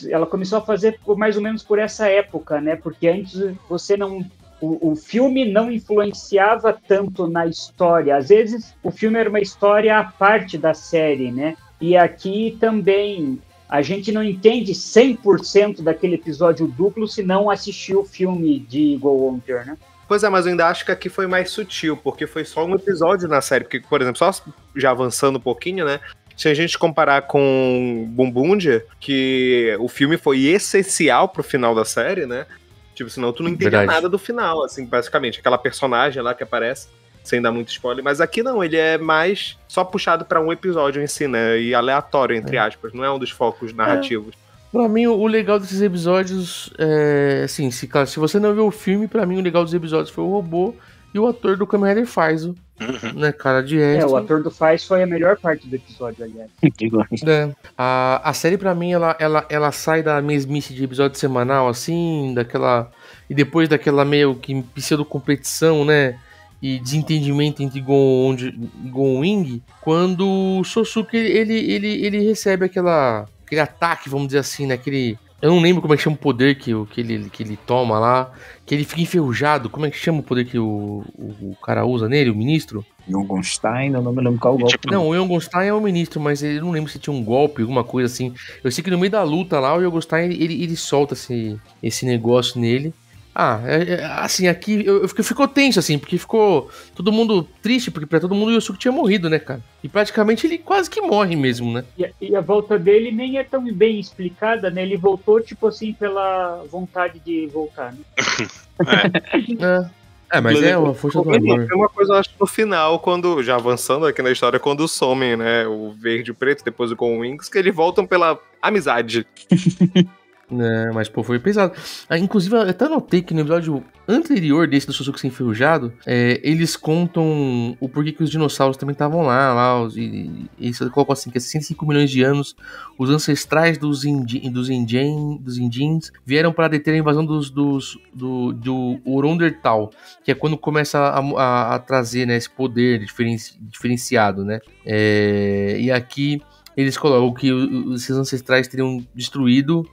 ela começou a fazer mais ou menos por essa época, né? Porque antes você não... O filme não influenciava tanto na história. Às vezes o filme era uma história à parte da série, né? E aqui também a gente não entende 100% daquele episódio duplo se não assistir o filme de Go Wonder, né? Pois é, mas eu ainda acho que aqui foi mais sutil, porque foi só um episódio na série. Porque, por exemplo, só já avançando um pouquinho, né? Se a gente comparar com Bumbundia, que o filme foi essencial pro final da série, né? Tipo, senão tu não entendia nada do final, assim, basicamente. Aquela personagem lá que aparece, sem dar muito spoiler. Mas aqui não, ele é mais só puxado pra um episódio em si, né? E aleatório, entre aspas. Não é um dos focos narrativos. Pra mim, o legal desses episódios é... Assim, se você não viu o filme, pra mim o legal dos episódios foi o robô e o ator do Kamen Rider Faizo. Né, cara, de resto... o ator do Faiz foi a melhor parte do episódio, aliás. A série, pra mim, ela sai da mesmice de episódio semanal, assim, e depois daquela meio que pseudo-competição, né, e desentendimento entre Gon e Gon Wing, quando o Sosuke, ele recebe aquele ataque, vamos dizer assim, né, eu não lembro como é que chama o poder que ele toma lá, que ele fica enferrujado. Como é que chama o poder que o cara usa nele, o ministro? Jongonstein, eu não me lembro qual golpe. Não, o Jongonstein é o ministro, mas eu não lembro se tinha um golpe, alguma coisa assim. Eu sei que no meio da luta lá, o Jongonstein, ele solta esse negócio nele. Assim, aqui ficou tenso, assim, porque ficou todo mundo triste, porque pra todo mundo o Yosuke tinha morrido, né, cara? E praticamente ele quase que morre mesmo, né? E a volta dele nem é tão bem explicada, né? Ele voltou, tipo assim, pela vontade de voltar, né? Mas é a força do amor. Tem uma coisa, eu acho, no final, quando, já avançando aqui na história, quando somem, né, o verde e o preto, depois o Gon Wings, que eles voltam pela amizade. Mas, pô, foi pesado. Inclusive, eu até notei que no episódio anterior desse do Sosuke ser enferrujado, eles contam o porquê que os dinossauros também estavam lá e eles colocam assim, que há 65 milhões de anos, os ancestrais dos Indians vieram para deter a invasão do Orondertal, que é quando começa a trazer, né, esse poder diferenciado, né? E aqui eles colocam que esses ancestrais teriam destruído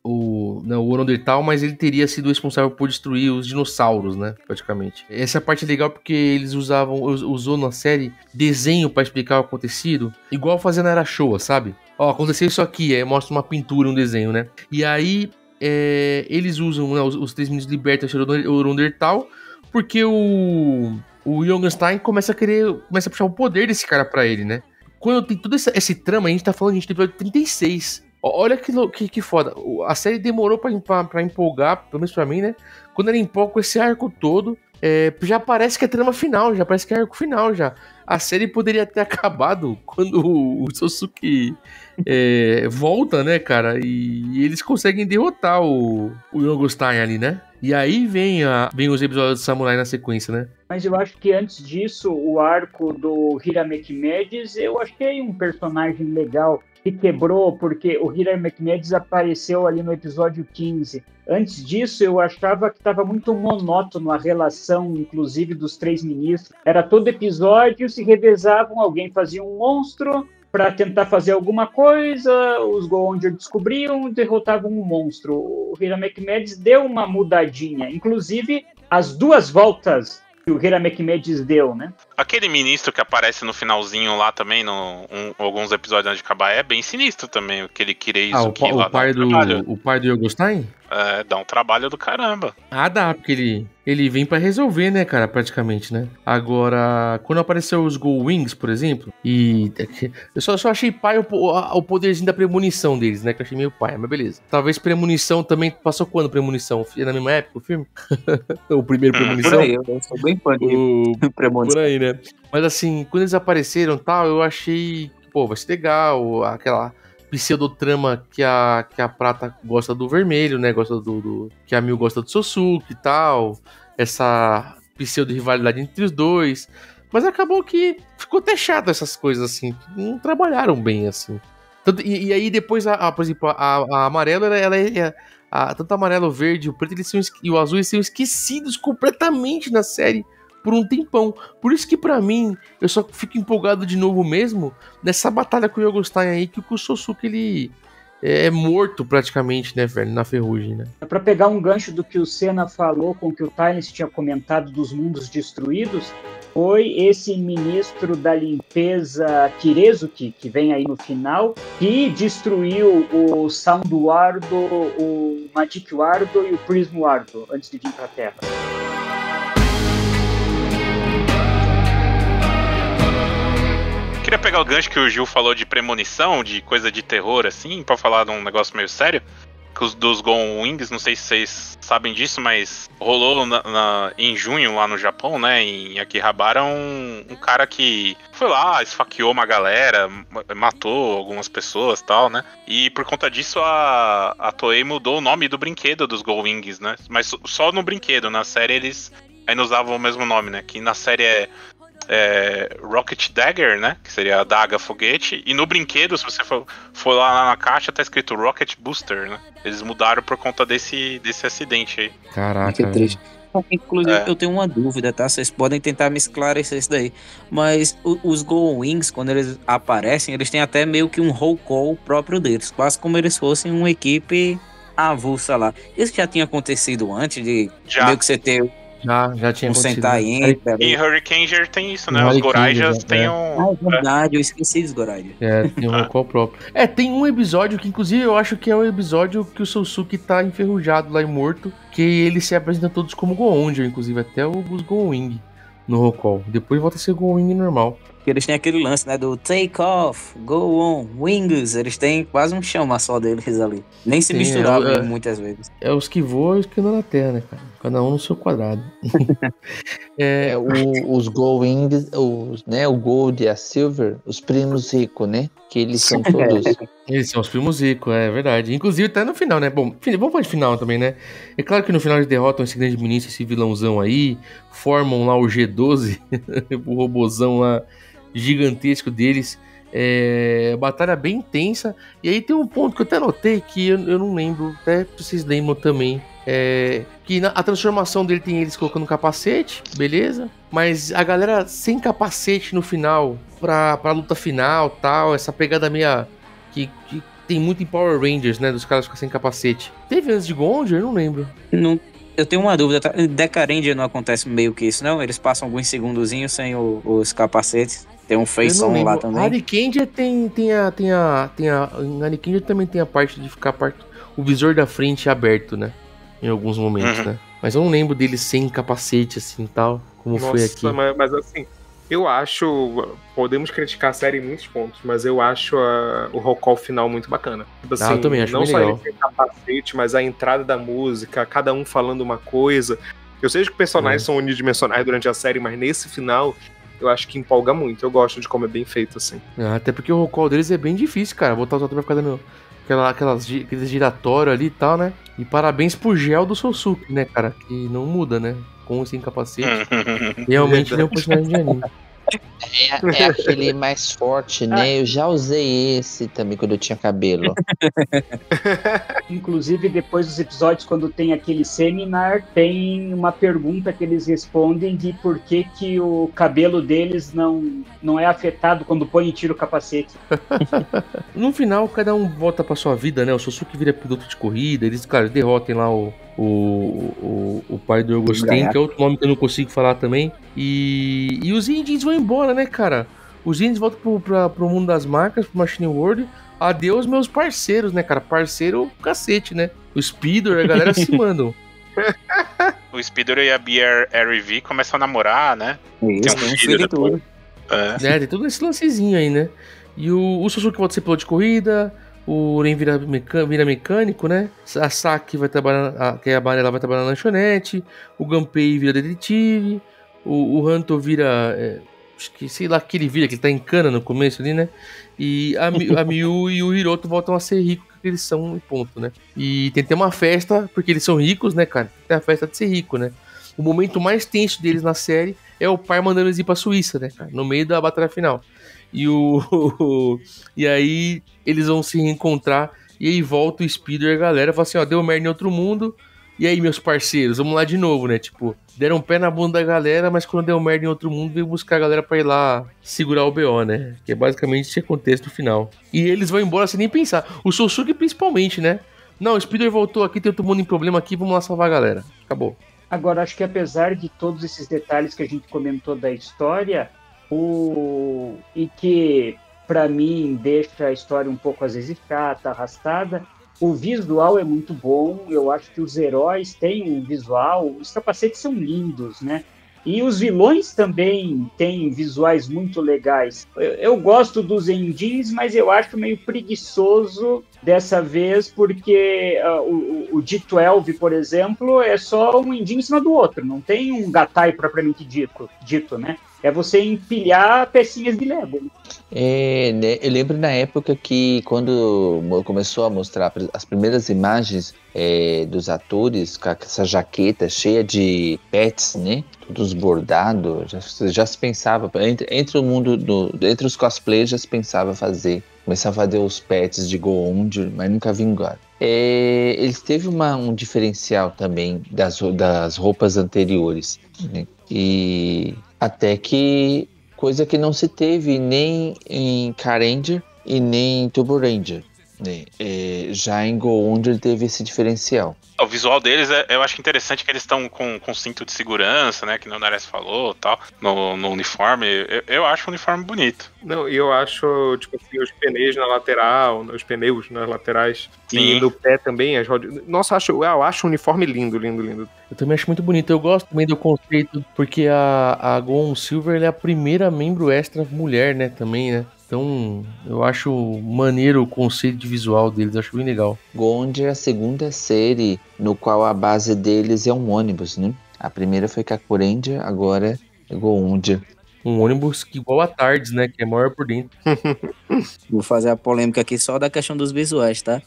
o Orondertal, mas ele teria sido responsável por destruir os dinossauros, né? Praticamente. Essa parte é legal porque eles usou na série desenho para explicar o acontecido, igual fazendo na Era Showa, sabe? Aconteceu isso aqui, mostra uma pintura, um desenho, né? E aí eles usam, né, os 3 meninos libertam o Orondertal, porque o Jongenstein começa a puxar o poder desse cara pra ele, né? Quando tem todo esse trama, a gente tá falando, do episódio 36. Olha que foda. A série demorou pra empolgar, pelo menos pra mim, né? Quando ela empolga com esse arco todo, já parece que é trama final, já parece que é arco final, já. A série poderia ter acabado quando o Sosuke volta, né, cara? E eles conseguem derrotar o Jongenstein ali, né? E aí vem os episódios do Samurai na sequência, né? Mas eu acho que antes disso, o arco do Hiramekimedes, eu achei um personagem legal que quebrou, porque o Hiramekimedes apareceu ali no episódio 15. Antes disso, eu achava que estava muito monótono a relação, inclusive, dos 3 ministros. Era todo episódio, se revezavam, alguém fazia um monstro para tentar fazer alguma coisa, os Go-Onger descobriam e derrotavam um monstro. O Hiramekimedes deu uma mudadinha, inclusive as 2 voltas que o Hiramekimedes deu, né? Aquele ministro que aparece no finalzinho lá também, alguns episódios antes de acabar, é bem sinistro também, aquele Kireizuki lá. O pai do Jongenstein? Dá um trabalho do caramba. Dá, porque ele vem pra resolver, né, cara, praticamente, né? Agora, quando apareceu os Go Wings, por exemplo, eu só achei pai o poderzinho da premonição deles, né, que eu achei meio pai, mas beleza. Talvez premonição também, passou quando premonição? Na mesma época o filme? O primeiro premonição? Por aí, eu sou bem fã de premonição. Por aí, né? Mas assim, quando eles apareceram e tal, eu achei, pô, vai ser legal, aquela pseudotrama que a Prata gosta do vermelho, né? Gosta que a Mil gosta do Sosuke e tal. Essa pseudo-rivalidade entre os dois. Mas acabou que ficou até chato essas coisas, assim. Não trabalharam bem, assim. E aí depois, por exemplo, a amarela, tanto a amarelo, o verde e o preto e o azul, eles são esquecidos completamente na série por um tempão. Por isso que pra mim, eu só fico empolgado de novo mesmo nessa batalha com o Yogostein aí, que o Kusosuke, ele é morto praticamente, né, velho, na ferrugem, né? Para pegar um gancho do que o Senna falou com o que o Tyrese tinha comentado dos mundos destruídos, foi esse ministro da limpeza Kirezuki, que vem aí no final, que destruiu o Sound Wardo, o Magic Wardo e o Prism Wardo antes de vir para a Terra. Queria pegar o gancho que o Gil falou de premonição, de coisa de terror, assim, pra falar de um negócio meio sério. Que os dos Gone Wings, não sei se vocês sabem disso, mas rolou em junho lá no Japão, né, em Akihabara, um cara que foi lá, esfaqueou uma galera, matou algumas pessoas e tal, né, e por conta disso a Toei mudou o nome do brinquedo dos Gone Wings, né, mas só no brinquedo, na série eles ainda usavam o mesmo nome, né, que na série é Rocket Dagger, né? Que seria a adaga foguete. E no brinquedo, se você for lá na caixa, tá escrito Rocket Booster, né? Eles mudaram por conta desse acidente aí. Caraca. Que triste. Inclusive, eu tenho uma dúvida, tá? Vocês podem tentar me esclarecer isso daí. Mas os Gone Wings, quando eles aparecem, eles têm até meio que um roll call próprio deles. Quase como eles fossem uma equipe avulsa lá. Isso já tinha acontecido antes de meio que você ter... Já tinha acontecido. Sentai em Hurricaneger tem isso, né? Os Goraijas tem um... Ah, é verdade, eu esqueci dos Goraijas. Tem um qual próprio. Tem um episódio que, inclusive, eu acho que é o episódio que o Sousuke tá enferrujado lá e morto, que ele se apresenta todos como Go-Onger, inclusive até os Go-Wing no Roll. Depois volta a ser Go-Wing normal. Porque eles têm aquele lance, né, do take off, go on, wings, eles têm quase um chama só deles ali. Nem se misturavam muitas vezes. É os que voam e os que andam na terra, né, cara? Cada um no seu quadrado. Os Go Wings, o Gold e a Silver, os primos ricos, né? Que eles são todos. Eles são os primos ricos, é verdade. Inclusive tá no final, né? Bom, vamos falar de final também, né? É claro que no final eles derrotam esse grande ministro, esse vilãozão aí, formam lá o G12, o robozão lá gigantesco deles. Batalha bem intensa. E aí tem um ponto que eu até notei que eu não lembro, até vocês lembram também. Que a transformação dele tem eles colocando capacete, beleza? Mas a galera sem capacete no final, pra luta final tal, essa pegada meia que tem muito em Power Rangers, né? Dos caras ficarem sem capacete. Teve antes de Go-Onger? Eu não lembro. Não. Eu tenho uma dúvida, tá? Deca Ranger não acontece meio que isso, não? Eles passam alguns segundozinhos sem os capacetes. Tem um face-on lá também. Arikendia em Arikendia também tem a parte de ficar o visor da frente aberto, né? Em alguns momentos, né? Mas eu não lembro dele sem capacete, assim, tal, como foi aqui. Mas assim, eu acho... Podemos criticar a série em muitos pontos, mas eu acho o roll call final muito bacana. Tipo assim, eu também acho não bem só legal. ele sem capacete, mas a entrada da música, cada um falando uma coisa. Eu sei que os personagens são unidimensionais durante a série, mas nesse final... Eu acho que empolga muito. Eu gosto de como é bem feito, assim. Até porque o roll call deles é bem difícil, cara. Botar os atores pra ficar dando aqueles giratórios ali e tal, né? E parabéns pro gel do Sousuke, né, cara? Que não muda, né? Com ou sem capacete. Realmente ele é um personagem de anime. É aquele mais forte, né? Eu já usei esse também quando eu tinha cabelo. Inclusive, depois dos episódios, quando tem aquele seminar, tem uma pergunta que eles respondem de por que o cabelo deles não é afetado quando põe e tira o capacete. No final, cada um volta pra sua vida, né? O Sousuke vira piloto de corrida, eles, claro, derrotem lá o pai do Yogostein, que é outro nome que eu não consigo falar também. E os indies vão embora, né, cara? Os indies voltam pro mundo das marcas, pro Machine World. Adeus, meus parceiros, né, cara? Parceiro cacete, né? O Speeder, a galera se mandam. O Speeder e a BRV começam a namorar, né? Isso, tem um filho depois. Tem todo esse lancezinho aí, né? E o Sousuke volta a ser piloto de corrida. O Ren vira mecânico, né? A Saki vai trabalhar, que é a Banela, vai trabalhar na lanchonete. O Gunpei vira detetive. O Hanto vira... acho que sei lá que ele vira, que ele tá em cana no começo ali, né? E a Miu e o Hiroto voltam a ser ricos, que eles são, ponto, né? E tem que ter uma festa, porque eles são ricos, né, cara? Tem a festa de ser rico, né? O momento mais tenso deles na série é o pai mandando eles ir pra Suíça, né, cara? No meio da batalha final. E aí eles vão se reencontrar. E aí volta o Speeder e a galera fala assim, ó, deu merda em outro mundo. E aí, meus parceiros, vamos lá de novo, né? Tipo, deram um pé na bunda da galera, mas quando deu merda em outro mundo, veio buscar a galera pra ir lá segurar o BO, né? Que é basicamente esse contexto final. E eles vão embora sem nem pensar. O Sosuke principalmente, né? Não, o Speeder voltou aqui, tem outro mundo em problema aqui, vamos lá salvar a galera. Acabou. Agora, acho que apesar de todos esses detalhes que a gente comentou da história, e que, pra mim, deixa a história um pouco, às vezes, chata, arrastada, o visual é muito bom, eu acho que os heróis têm um visual, os capacetes são lindos, né? E os vilões também têm visuais muito legais. Eu gosto dos endings, mas eu acho meio preguiçoso dessa vez, porque o D12, por exemplo, é só um ending em cima do outro, não tem um gatai propriamente dito, né? É você empilhar pecinhas de Lego. Eu lembro na época que quando começou a mostrar as primeiras imagens dos atores com essa jaqueta cheia de pets, né? Todos bordados, já se pensava, entre o mundo, entre os cosplayers já se pensava começava a fazer os pets de Go-Ondir, mas nunca vingaram. Eles teve um diferencial também das roupas anteriores, né? E até que coisa que não se teve nem em Car-Ranger e nem em Turbo Ranger, né? Já em Go-Ondir teve esse diferencial. O visual deles, eu acho interessante que eles estão com cinto de segurança, né? Que o Nares falou, tal, no uniforme. Eu acho o uniforme bonito. Não, e eu acho, tipo assim, os pneus na lateral, os pneus nas laterais. Sim. E no pé também, as rodas. Nossa, eu acho o uniforme lindo, lindo, lindo. Eu também acho muito bonito. Eu gosto também do conceito, porque a Go-On Silver ela é a primeira membro extra mulher, né? Também, né? Então, eu acho maneiro o conceito de visual deles, acho bem legal. Go-Ondir é a segunda série no qual a base deles é um ônibus, né? A primeira foi Kakuranger, agora é Go-Ondir. Um ônibus que igual a Tardes, né? Que é maior por dentro. Vou fazer a polêmica aqui só da questão dos visuais, tá?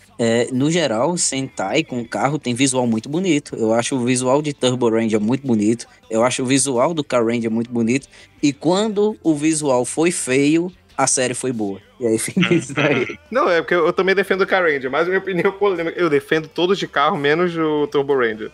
No geral, Sentai com carro tem visual muito bonito. Eu acho o visual de Turbo Ranger muito bonito. Eu acho o visual do Car-Ranger muito bonito. E quando o visual foi feio, a série foi boa. E aí fica isso daí. Não, é porque eu também defendo o Car-Ranger, mas a minha opinião é polêmica. Eu defendo todos de carro, menos o Turbo Ranger.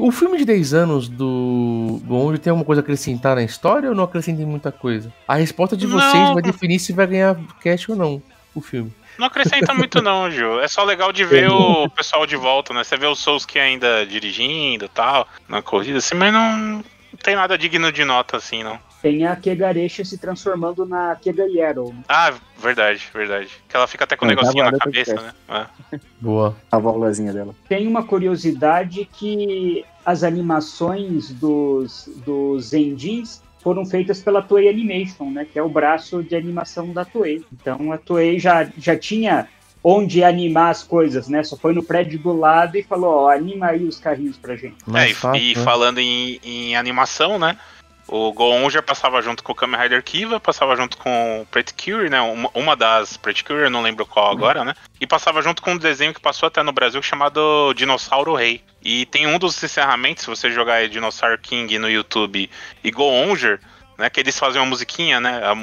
O filme de 10 anos do Go-Ondir tem alguma coisa a acrescentar na história ou não acrescentem muita coisa? A resposta de vocês vai definir se vai ganhar cash ou não o filme. Não acrescenta muito não, Gil. É só legal de ver o pessoal de volta, né? Você vê o Sousuke ainda dirigindo e tal, na corrida, assim, mas não tem nada digno de nota, assim, não. Tem a Kegaresha se transformando na Kega-Yero. Ah, verdade. Que ela fica até com um negocinho na cabeça, né? Boa. A válvulazinha dela. Tem uma curiosidade que as animações dos endings foram feitas pela Toei Animation, né? Que é o braço de animação da Toei. Então a Toei já tinha onde animar as coisas, né? Só foi no prédio do lado e falou, ó, anima aí os carrinhos pra gente. Falando em animação, né? O Go-Ondir passava junto com o Kamen Rider Kiva, passava junto com o Pretty Cure, né? Uma das Pretty Cure, eu não lembro qual agora, né? E passava junto com um desenho que passou até no Brasil chamado Dinossauro Rei. E tem um dos encerramentos, se você jogar Dinosaur King no YouTube e Go-Ondir, né? Que eles fazem uma musiquinha, né? A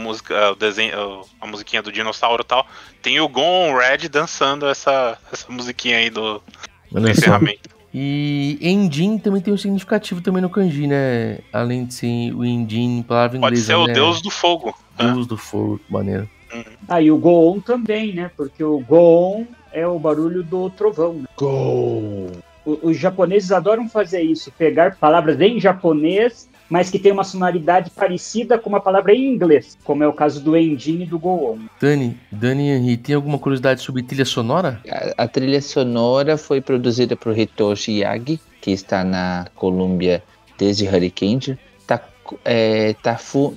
musiquinha do dinossauro e tal. Tem o Gon Red dançando essa musiquinha aí do encerramento. E Endin também tem um significativo também no kanji, né? Além de ser o Endin, palavra inglesa, pode ser o né? Deus do Fogo. Deus do Fogo, que maneiro. E o Go-On também, né? Porque o Go-On é o barulho do trovão, né? Go! Os japoneses adoram fazer isso, pegar palavras em japonês, mas que tem uma sonoridade parecida com uma palavra em inglês, como é o caso do Endin e do Go-On. Dani e Henri, tem alguma curiosidade sobre trilha sonora? A trilha sonora foi produzida por Hitoshi Yagi, que está na Columbia desde Hurricane.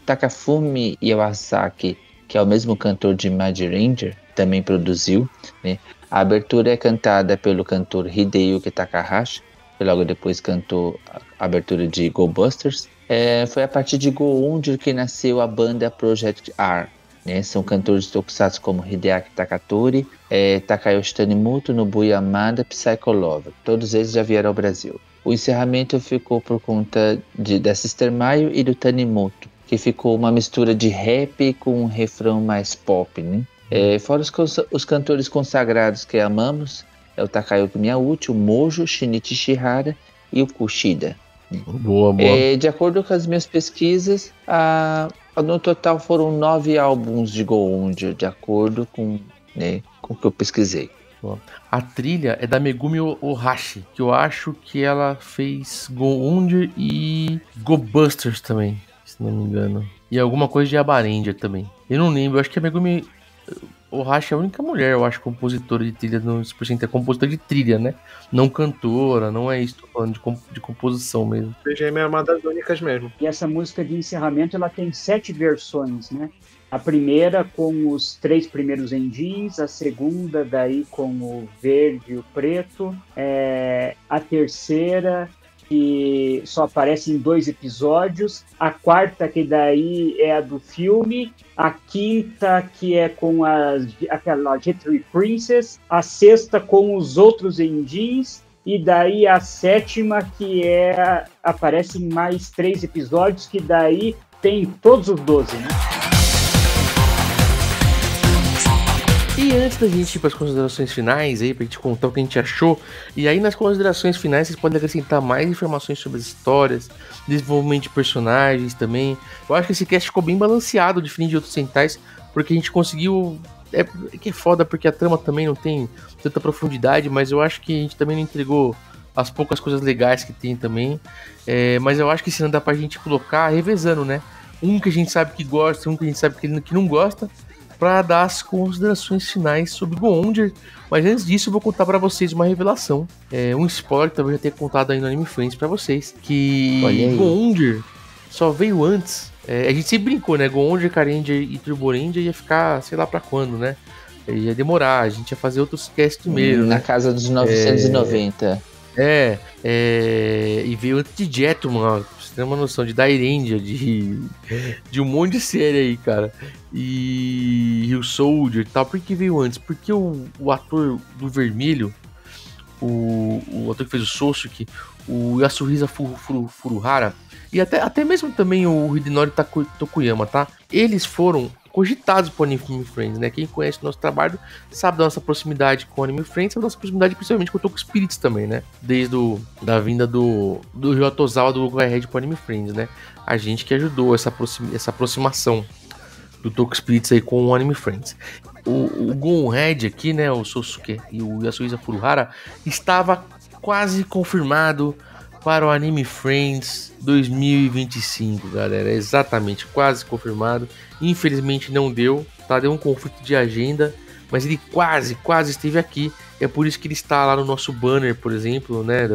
Takafumi Iwasaki, que é o mesmo cantor de Mad Ranger, também produziu, né? A abertura é cantada pelo cantor Hideyuki Takahashi, que logo depois cantou a abertura de Go Busters. Foi a partir de Go-Ondir que nasceu a banda Project R, né? São cantores de tokusatsu como Hideaki Takatori, Takayoshi Tanimoto, Nobuya Yamada, Psycho Lover. Todos eles já vieram ao Brasil. O encerramento ficou por conta da Sister Mayo e do Tanimoto, que ficou uma mistura de rap com um refrão mais pop, né? Fora os cantores consagrados que amamos, é o Takayuki Miyauchi, o Mojo, Shinichi Shihara e o Kushida. Boa. De acordo com as minhas pesquisas, no total foram 9 álbuns de Go-Onger, de acordo com o que eu pesquisei. A trilha é da Megumi Ohashi, que eu acho que ela fez Go-Onger e Go Busters também, se não me engano. E alguma coisa de Abarendia também. Eu não lembro, eu acho que a Megumi Ohashi é a única mulher, eu acho, compositora de trilha no 100%. É compositora de trilha, né? Não cantora, não é isso, tô falando de composição mesmo. BGM é uma das únicas mesmo. E essa música de encerramento, ela tem 7 versões, né? A primeira com os 3 primeiros endings, a segunda daí com o verde e o preto, a terceira que só aparece em 2 episódios, a quarta que daí é a do filme, a quinta que é com aquela J3 Princess, a sexta com os outros endings, e daí a sétima que aparece em mais 3 episódios, que daí tem todos os 12, né? E antes da gente ir para as considerações finais, aí, pra gente contar o que a gente achou, e aí nas considerações finais vocês podem acrescentar mais informações sobre as histórias, desenvolvimento de personagens também. Eu acho que esse cast ficou bem balanceado, diferente de outros Sentais, porque a gente conseguiu... É que é foda, porque a trama também não tem tanta profundidade, mas eu acho que a gente também não entregou as poucas coisas legais que tem também. Mas eu acho que se não dá pra gente colocar revezando, né? Um que a gente sabe que gosta, um que a gente sabe que não gosta, para dar as considerações finais sobre Go-Onger. Mas antes disso eu vou contar para vocês uma revelação, um spoiler que talvez eu tenha contado aí no Anime Friends para vocês, que Go-Onger só veio antes. A gente sempre brincou, né? Go-Onger, Karenger e Turboranger ia ficar, sei lá pra quando, né? Ia demorar, a gente ia fazer outros casts primeiro, na né? casa dos 990. E veio antes de Jetman, ó, pra você ter uma noção, de Dairendia, de um monte de série aí, cara. E Hill Soldier e tal. Por que veio antes? Porque o ator do Vermelho, o ator que fez o Sosuke, o Yasuhisa Furuhara, e até mesmo também o Hidenori Tokuyama, tá? Eles foram cogitados por Anime Friends, né? Quem conhece o nosso trabalho sabe da nossa proximidade com o Anime Friends, sabe da nossa proximidade principalmente com o Toku Spirits também, né? Desde da vinda do Ryo Tozawa do Go Ahead pro Anime Friends, né? A gente que ajudou essa aproximação do Toku Spirits aí com o Anime Friends. O Go Ahead aqui, né? O Sosuke e o Yasuhisa Furuhara estava quase confirmado para o Anime Friends 2025, galera. Exatamente, quase confirmado. Infelizmente não deu, tá? Deu um conflito de agenda, mas ele quase esteve aqui. É por isso que ele está lá no nosso banner, por exemplo, né?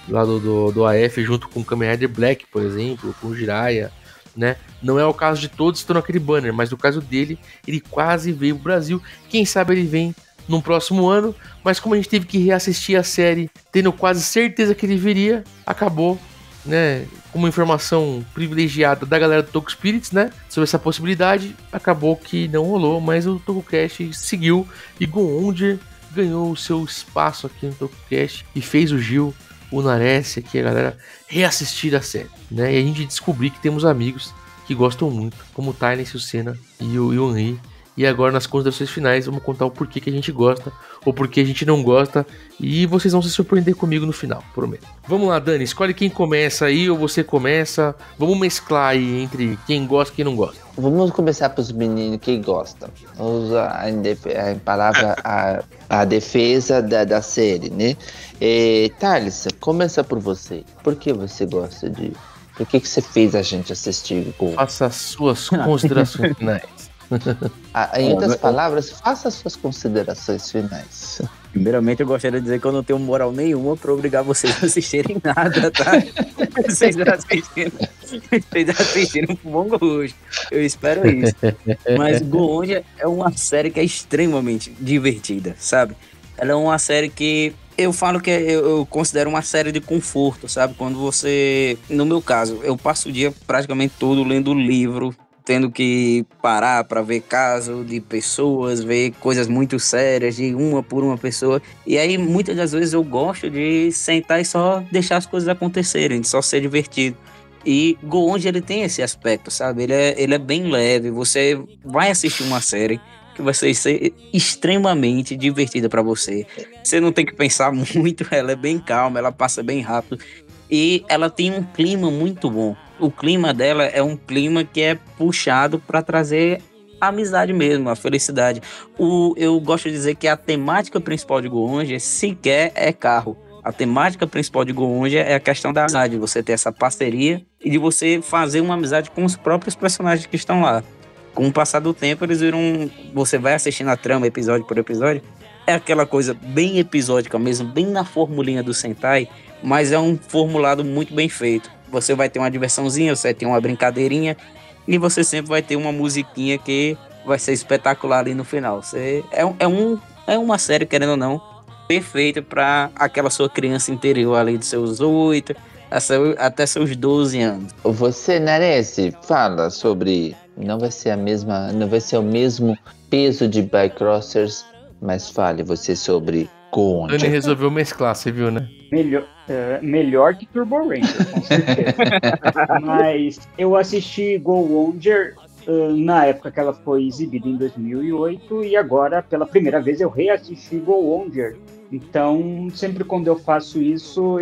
Lá do AF, junto com o Kamen Rider Black, por exemplo, com o Jiraiya, né? Não é o caso de todos que estão naquele banner, mas no caso dele, ele quase veio pro Brasil. Quem sabe ele vem no próximo ano, mas como a gente teve que reassistir a série, tendo quase certeza que ele viria, acabou, né, uma informação privilegiada da galera do Toku Spirits, né, sobre essa possibilidade, acabou que não rolou, mas o TokuCast seguiu e Go-Onger ganhou o seu espaço aqui no TokuCast e fez o Gil, o Nares aqui, a galera, reassistir a série, né, e a gente descobriu que temos amigos que gostam muito, como o Tynese, o Senna e o Henry. E agora, nas considerações finais, vamos contar o porquê que a gente gosta ou porquê a gente não gosta. E vocês vão se surpreender comigo no final, prometo. Vamos lá, Dani, escolhe quem começa aí ou você começa. Vamos mesclar aí entre quem gosta e quem não gosta. Vamos começar pelos meninos que gostam. Usa a palavra a defesa da série, né? Thales, começa por você. Por que você gosta de... Por que você fez a gente assistir? Faça as suas considerações finais. Em outras palavras, faça as suas considerações finais. Primeiramente, eu gostaria de dizer que eu não tenho moral nenhuma pra obrigar vocês a assistirem nada, tá? Vocês assistiram com bom gosto. Eu espero isso. Mas Go-Onger é uma série que é extremamente divertida, sabe? Ela é uma série que eu falo que eu considero uma série de conforto, sabe? Quando você... No meu caso, eu passo o dia praticamente todo lendo livro, tendo que parar para ver caso de pessoas, ver coisas muito sérias de uma por uma pessoa. E aí, muitas das vezes, eu gosto de sentar e só deixar as coisas acontecerem, de só ser divertido. E Go-Onger, ele tem esse aspecto, sabe? Ele é bem leve. Você vai assistir uma série, que vai ser extremamente divertida pra você. Você não tem que pensar muito, ela é bem calma, ela passa bem rápido. E ela tem um clima muito bom. O clima dela é um clima que é puxado pra trazer a amizade mesmo, a felicidade. Eu gosto de dizer que a temática principal de Go-Onger sequer é carro. A temática principal de Go-Onger é a questão da amizade, você ter essa parceria e de você fazer uma amizade com os próprios personagens que estão lá. Com o passar do tempo, eles viram... Você vai assistindo a trama episódio por episódio, é aquela coisa bem episódica mesmo, bem na formulinha do Sentai, mas é um formulado muito bem feito. Você vai ter uma diversãozinha, você vai ter uma brincadeirinha, e você sempre vai ter uma musiquinha que vai ser espetacular ali no final. É uma série, querendo ou não, perfeita para aquela sua criança interior ali dos seus 8 até seus 12 anos. Você, Nares, fala sobre... Não vai ser o mesmo peso de Bycrossers, mas fale você sobre Go-Onger. Ele resolveu mesclar, você viu, né? Melhor que Turbo Ranger, com certeza. Mas eu assisti Go-Onger na época que ela foi exibida em 2008 e agora, pela primeira vez, eu reassisti Go-Onger. Então, sempre quando eu faço isso,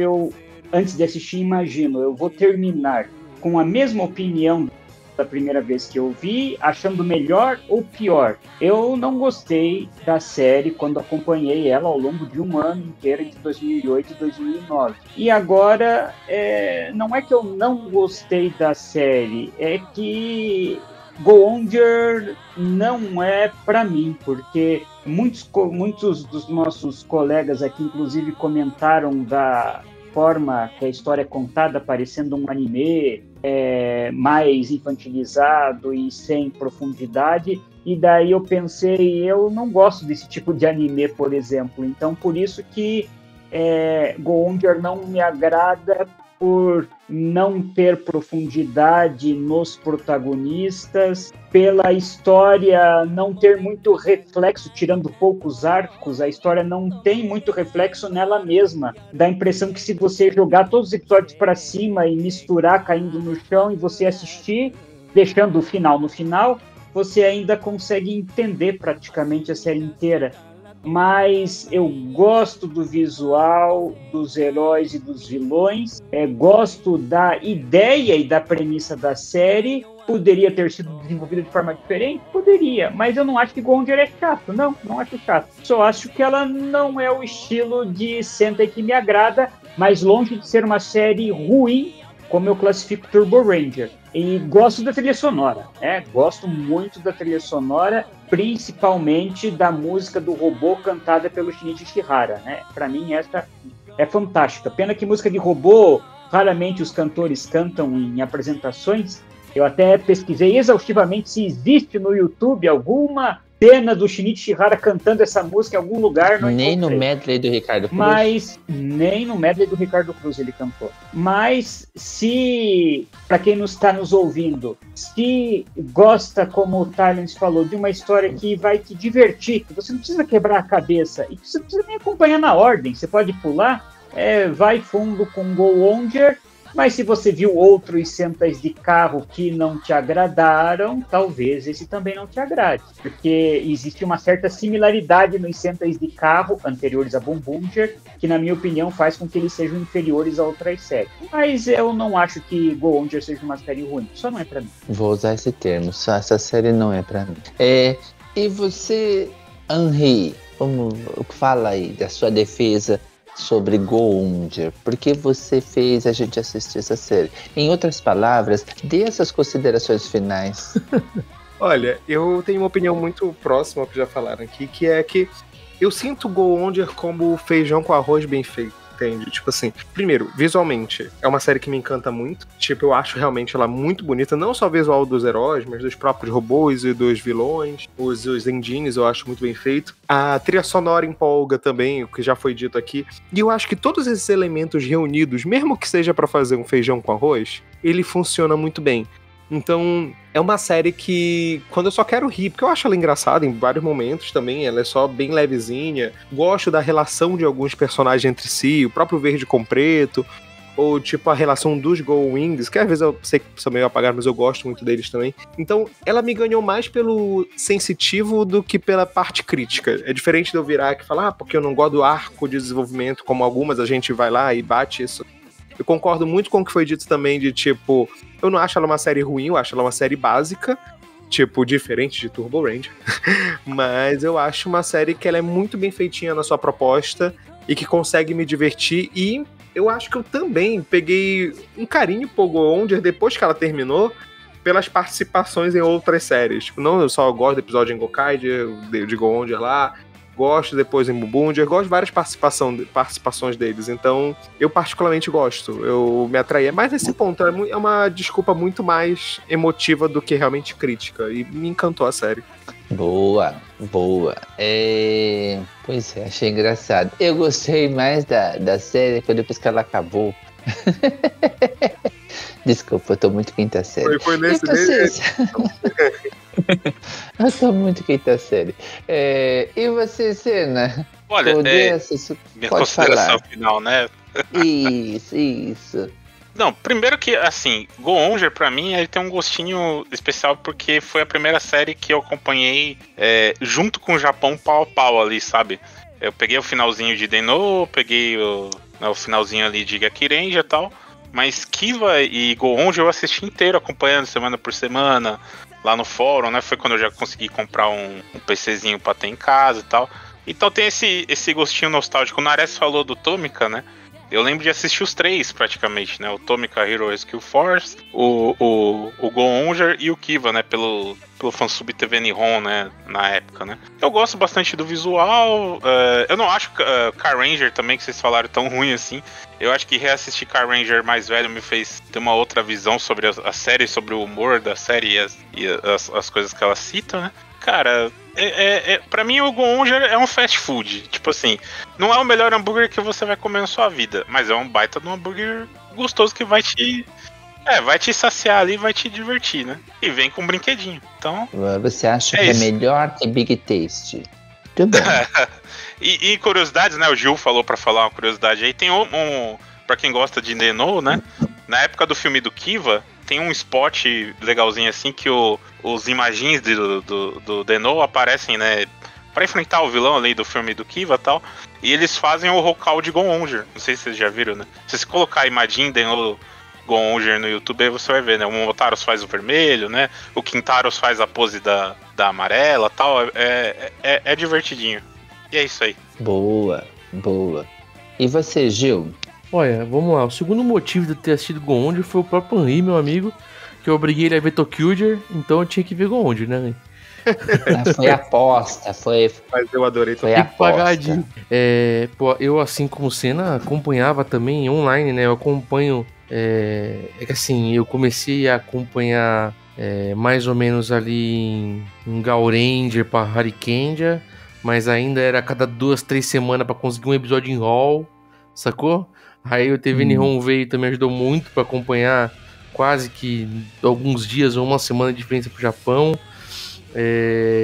antes de assistir, imagino, eu vou terminar com a mesma opinião da primeira vez que eu vi, achando melhor ou pior. Eu não gostei da série quando acompanhei ela ao longo de um ano inteiro, entre 2008 e 2009. E agora, não é que eu não gostei da série, é que Go-Onger não é para mim, porque muitos dos nossos colegas aqui, inclusive, comentaram da forma que a história é contada, parecendo um anime mais infantilizado e sem profundidade, e daí eu pensei, eu não gosto desse tipo de anime, por exemplo, então por isso que Go-Onger não me agrada, por não ter profundidade nos protagonistas, pela história não ter muito reflexo, tirando poucos arcos, a história não tem muito reflexo nela mesma. Dá a impressão que se você jogar todos os episódios para cima e misturar caindo no chão e você assistir, deixando o final no final, você ainda consegue entender praticamente a série inteira. Mas eu gosto do visual, dos heróis e dos vilões, gosto da ideia e da premissa da série. Poderia ter sido desenvolvida de forma diferente? Poderia, mas eu não acho que Go-Onger é chato, não acho chato. Só acho que ela não é o estilo de Sentai que me agrada, mas longe de ser uma série ruim, como eu classifico Turbo Ranger. E gosto da trilha sonora, gosto muito da trilha sonora, principalmente da música do robô cantada pelo Shinichi Shihara, Para mim essa é fantástica. Pena que música de robô, raramente os cantores cantam em apresentações. Eu até pesquisei exaustivamente se existe no YouTube alguma cena do Shinichi Shihara cantando essa música em algum lugar. Nem no medley do Ricardo Cruz. Nem no medley do Ricardo Cruz ele cantou. Mas se, para quem não está nos ouvindo, se gosta, como o Thailand falou, de uma história que vai te divertir, que você não precisa quebrar a cabeça e que você não precisa nem acompanhar na ordem, você pode pular, vai fundo com Go-Onger. Mas se você viu outros Sentais de carro que não te agradaram, talvez esse também não te agrade. Porque existe uma certa similaridade nos Sentais de carro anteriores a Bumbunger, que na minha opinião faz com que eles sejam inferiores a outras séries. Mas eu não acho que Go-Onger seja uma série ruim, só não é pra mim. Vou usar esse termo, só essa série não é pra mim. E você, Henri, fala aí da sua defesa sobre Go-Onger, por que você fez a gente assistir essa série? Em outras palavras, dê essas considerações finais. Olha, eu tenho uma opinião muito próxima ao que já falaram aqui, que é que eu sinto Go-Onger como feijão com arroz bem feito. Entende? Tipo assim, primeiro, visualmente, é uma série que me encanta muito. Tipo, eu acho realmente ela muito bonita, não só o visual dos heróis, mas dos próprios robôs e dos vilões. Os engines eu acho muito bem feito. A trilha sonora empolga também, o que já foi dito aqui. E eu acho que todos esses elementos reunidos, mesmo que seja pra fazer um feijão com arroz, ele funciona muito bem. Então, é uma série que, quando eu só quero rir, porque eu acho ela engraçada em vários momentos também, ela é só bem levezinha, gosto da relação de alguns personagens entre si, o próprio Verde com Preto, ou tipo a relação dos Go Wings, que às vezes eu sei que são meio apagados, mas eu gosto muito deles também. Então, ela me ganhou mais pelo sensitivo do que pela parte crítica. É diferente de eu virar aqui e falar, porque eu não gosto do arco de desenvolvimento, como algumas, a gente vai lá e bate isso. Eu concordo muito com o que foi dito também de, tipo, eu não acho ela uma série ruim, eu acho ela uma série básica, tipo, diferente de Turbo Ranger. Mas eu acho uma série que ela é muito bem feitinha na sua proposta e que consegue me divertir. E eu acho que eu também peguei um carinho por Go-Onger depois que ela terminou, pelas participações em outras séries. Tipo, não eu só gosto do episódio em Gokai, de Go-Onger lá, gosto depois em Bumbunger, gosto de várias participações deles, então eu particularmente gosto, eu me atraí. Mas nesse ponto, é uma desculpa muito mais emotiva do que realmente crítica, e me encantou a série. Boa. Pois é, achei engraçado. Eu gostei mais da série depois que ela acabou. Desculpa, eu tô muito quinta série. Foi nesse Eu tô muito quinta série. E você, Senna? Olha, minha consideração final, né? Isso. Não, primeiro que, assim, Go-Onger, pra mim, ele tem um gostinho especial porque foi a primeira série que eu acompanhei junto com o Japão pau a pau ali, sabe? Eu peguei o finalzinho de Den-Oh, peguei o finalzinho ali de Gakirenja e tal, mas Kiva e Go-Onger eu assisti inteiro, acompanhando semana por semana, lá no fórum, né? Foi quando eu já consegui comprar um PCzinho pra ter em casa e tal. Então tem esse gostinho nostálgico. O Nares falou do Tomika, né? Eu lembro de assistir os três, praticamente, né? O Tomika Hero Rescue Force, o Go-Onger e o Kiva, né? Pelo fansub TV Nihon, né? Na época, né? Eu gosto bastante do visual. Eu não acho Car Ranger também, que vocês falaram, tão ruim assim. Eu acho que reassistir Car Ranger mais velho me fez ter uma outra visão sobre a série, sobre o humor da série e as coisas que ela cita, né? Cara, pra mim o Go-Onger é um fast food. Tipo assim, não é o melhor hambúrguer que você vai comer na sua vida, mas é um baita de um hambúrguer gostoso que vai te saciar ali e vai te divertir, né? E vem com um brinquedinho. Então, você acha que é melhor que Big Tasty? Tudo bem. E curiosidades, né? O Gil falou pra falar uma curiosidade aí. Tem pra quem gosta de Den-Oh, né? Na época do filme do Kiva, tem um spot legalzinho assim que os imagins do Den-Oh aparecem, né? Pra enfrentar o vilão ali do filme do Kiva e tal. E eles fazem o Hokal de Go-Onger. Não sei se vocês já viram, né? Se você colocar a imagem Den-Oh Go-Onger no YouTube, aí você vai ver, né? O Momotaros faz o vermelho, né? O Quintaros faz a pose da amarela e tal. É divertidinho. E é isso aí. Boa. E você, Gil? Olha, vamos lá. O segundo motivo de eu ter assistido Go-Onger foi o próprio Henry, meu amigo, que eu obriguei ele a ver Tokyo, então eu tinha que ver Go-Onger, né? Foi aposta, Mas eu adorei. Foi aposta. Eu, assim como o Senna, acompanhava também online, né? Eu acompanho... que assim, eu comecei a acompanhar mais ou menos ali em Gauranger pra Harikenja, mas ainda era a cada 2-3 semanas pra conseguir um episódio em Hall, sacou? Aí o TV Nihon veio também, ajudou muito pra acompanhar quase que alguns dias ou uma semana de diferença pro Japão.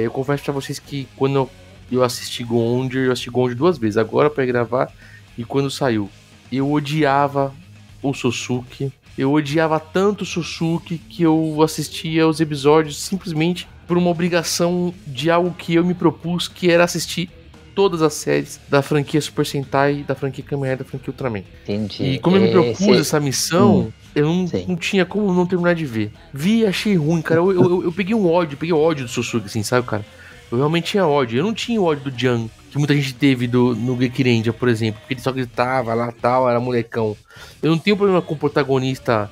Eu confesso pra vocês que quando eu assisti Go-Onger, eu assisti Go-Onger 2 vezes, agora pra gravar e quando saiu. Eu odiava o Sosuke, eu odiava tanto o Sosuke que eu assistia os episódios simplesmente por uma obrigação de algo que eu me propus, que era assistir todas as séries da franquia Super Sentai, da franquia Kamen Rider, da franquia Ultraman. Entendi. E como eu me propus essa missão, eu não tinha como não terminar de ver. Vi e achei ruim, cara. Eu peguei ódio do Sosuke, assim, sabe, cara? Eu realmente tinha ódio. Eu não tinha ódio do Jan, que muita gente teve no Gekirenja, por exemplo, porque ele só gritava lá tal, era molecão. Eu não tenho problema com o protagonista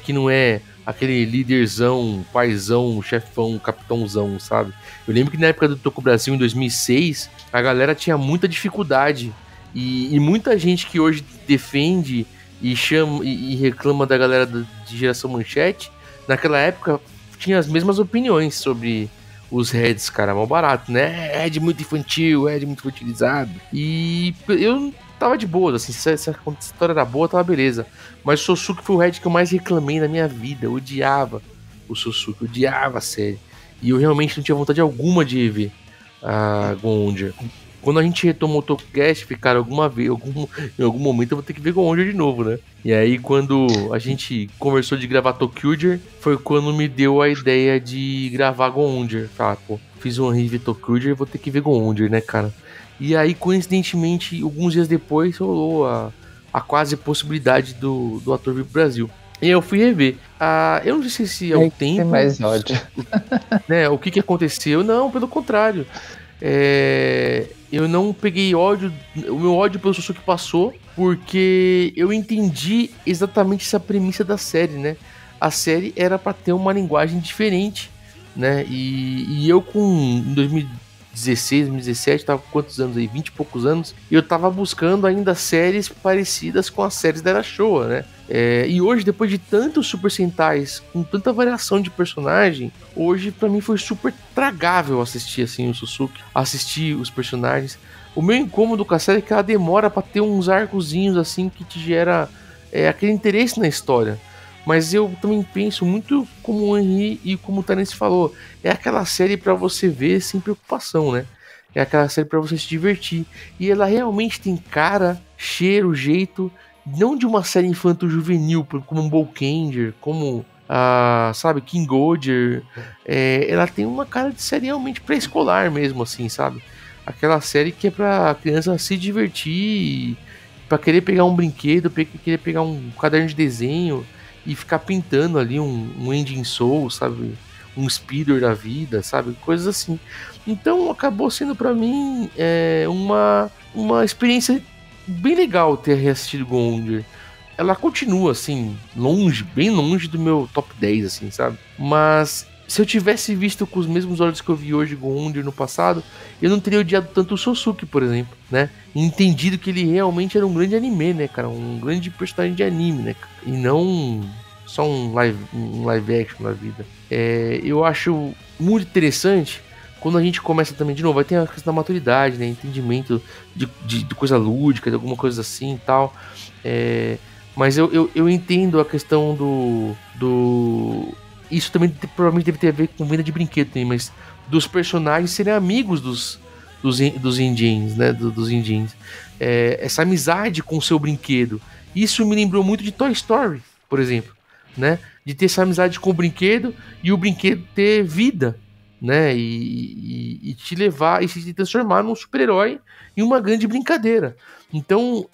que não é aquele líderzão, paizão, chefão, capitãozão, sabe? Eu lembro que na época do Toku Brasil, em 2006, a galera tinha muita dificuldade. E muita gente que hoje defende e chama e reclama da galera de Geração Manchete, naquela época tinha as mesmas opiniões sobre os heads, cara, mal barato, né? Head muito infantil, head muito utilizado. E eu tava de boa, assim, se essa história era boa, tava beleza. Mas o Sosuke foi o head que eu mais reclamei na minha vida. Eu odiava o Sosuke, odiava a série. E eu realmente não tinha vontade alguma de ver a Go-Onger. quando a gente retomou o Tokcast, cara, em algum momento eu vou ter que ver Go Onger de novo, né? E aí quando a gente conversou de gravar Tokyo, foi quando me deu a ideia de gravar Go Onger. Falar, pô, fiz um review Tokyo, vou ter que ver Go Onger, né, cara? E aí, coincidentemente, alguns dias depois, rolou a quase possibilidade do ator vir pro Brasil. E eu fui rever. Eu não sei se é o tempo. Tem mais ódio. Né, o que aconteceu? Não, pelo contrário. Eu não peguei ódio. O meu ódio pelo Sosuke passou, porque eu entendi exatamente essa premissa da série, né? A série era pra ter uma linguagem diferente, né? E eu em 2016, 2017, tava com quantos anos aí? 20 e poucos anos. E eu tava buscando ainda séries parecidas com as séries da Era Showa, né? E hoje, depois de tantos Super Sentais, com tanta variação de personagem, hoje pra mim foi super tragável assistir assim o Sosuke, assistir os personagens. O meu incômodo com a série é que ela demora pra ter uns arcozinhos assim que te gera aquele interesse na história. Mas eu também penso muito como o Henry e como o Terence falou, é aquela série pra você ver sem preocupação, né? É aquela série pra você se divertir. E ela realmente tem cara, cheiro, jeito, não de uma série infanto-juvenil, como um Boukenger, como sabe, King Goder. Ela tem uma cara de série realmente pré-escolar mesmo, assim, sabe? Aquela série que é pra criança se divertir, pra querer pegar um brinquedo, querer pegar um caderno de desenho e ficar pintando ali um Engine Soul, sabe? Um Speeder da vida, sabe? Coisas assim. Então acabou sendo pra mim uma experiência bem legal ter reassistido Go Onger. Ela continua assim, longe, bem longe do meu top 10, assim, sabe? Mas se eu tivesse visto com os mesmos olhos que eu vi hoje Go Onger no passado, eu não teria odiado tanto o Sosuke, por exemplo, né? E entendido que ele realmente era um grande anime, né, cara? Um grande personagem de anime, né? E não só um live action na vida. Eu acho muito interessante quando a gente começa também, de novo, vai ter a questão da maturidade, né? Entendimento de coisa lúdica, de alguma coisa assim e tal. Mas eu entendo a questão do isso também provavelmente deve ter a ver com venda de brinquedo também, mas dos personagens serem amigos dos indiens, né? Dos indiens. Essa amizade com o seu brinquedo. Isso me lembrou muito de Toy Story, por exemplo, né? De ter essa amizade com o brinquedo e o brinquedo ter vida, né? E te levar e se transformar num super-herói em uma grande brincadeira. Então,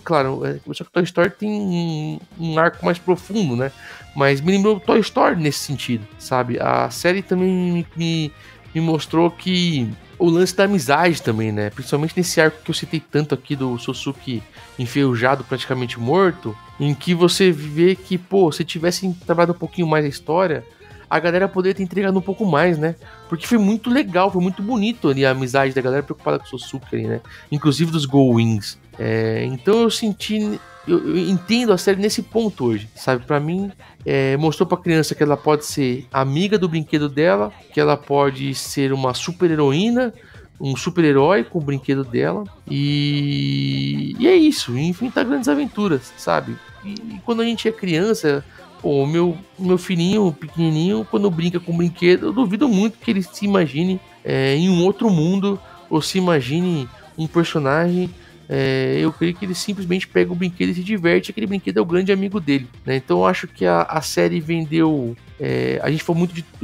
claro, só que Toy Story tem um arco mais profundo, né? Mas me lembrou Toy Story nesse sentido, sabe? A série também me mostrou que o lance da amizade também, né? Principalmente nesse arco que eu citei tanto aqui do Sosuke enferrujado, praticamente morto, em que você vê que, pô, se tivesse trabalhado um pouquinho mais a história, a galera poderia ter entregado um pouco mais, né? Porque foi muito legal, foi muito bonito ali a amizade da galera preocupada com o Sosuke ali, né? Inclusive dos Go Wings. Então eu entendo a série nesse ponto hoje, sabe? Pra mim, mostrou pra criança que ela pode ser amiga do brinquedo dela, que ela pode ser uma super heroína, um super-herói com o brinquedo dela, e é isso, enfrentar grandes aventuras, sabe? E quando a gente é criança, pô, o meu filhinho pequenininho, quando brinca com o brinquedo, eu duvido muito que ele se imagine em um outro mundo, ou se imagine um personagem. Eu creio que ele simplesmente pega o brinquedo e se diverte, aquele brinquedo é o grande amigo dele, né? Então eu acho que a série vendeu. Eu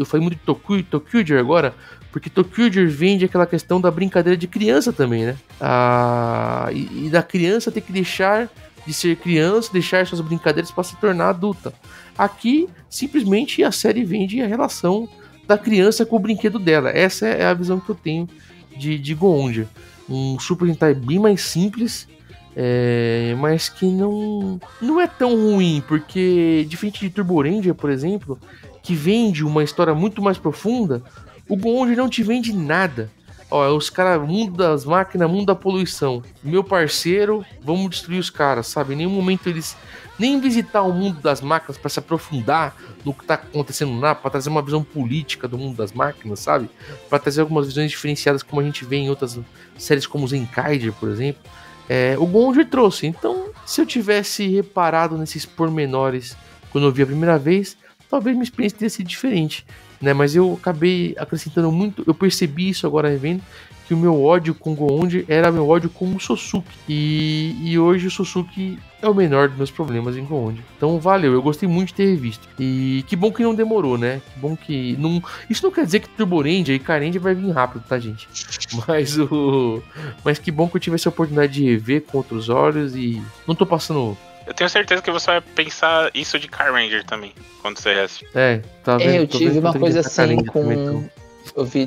falei muito de Tokyo agora, porque Tokyo vende aquela questão da brincadeira de criança também, né? E da criança ter que deixar de ser criança, deixar suas brincadeiras para se tornar adulta. Aqui, simplesmente, a série vende a relação da criança com o brinquedo dela. Essa é a visão que eu tenho de Go Onger. Um Super Sentai bem mais simples, mas que não é tão ruim, porque diferente de Turbo Ranger, por exemplo, que vende uma história muito mais profunda, o Go Onger não te vende nada. Os caras, mundo das máquinas, mundo da poluição. Meu parceiro, vamos destruir os caras, sabe? Em nenhum momento eles nem visitar o mundo das máquinas para se aprofundar no que tá acontecendo lá, para trazer uma visão política do mundo das máquinas, sabe? Para trazer algumas visões diferenciadas, como a gente vê em outras séries como Zenkaiger, por exemplo. O Go Onger trouxe. Então, se eu tivesse reparado nesses pormenores quando eu vi a primeira vez, talvez minha experiência teria sido diferente, né? Mas eu acabei acrescentando muito, eu percebi isso agora revendo, que o meu ódio com Goonde era meu ódio com o Sosuke. E hoje o Sosuke é o menor dos meus problemas em Goonde. Então valeu, eu gostei muito de ter revisto. E que bom que não demorou, né? Que bom que não... Isso não quer dizer que Turbo Ranger e Karendia vai vir rápido, tá, gente? Mas que bom que eu tive essa oportunidade de rever com outros olhos e não tô passando... Eu tenho certeza que você vai pensar isso de Car Ranger também, quando você reassistir. Tá vendo? Eu tive uma coisa assim com...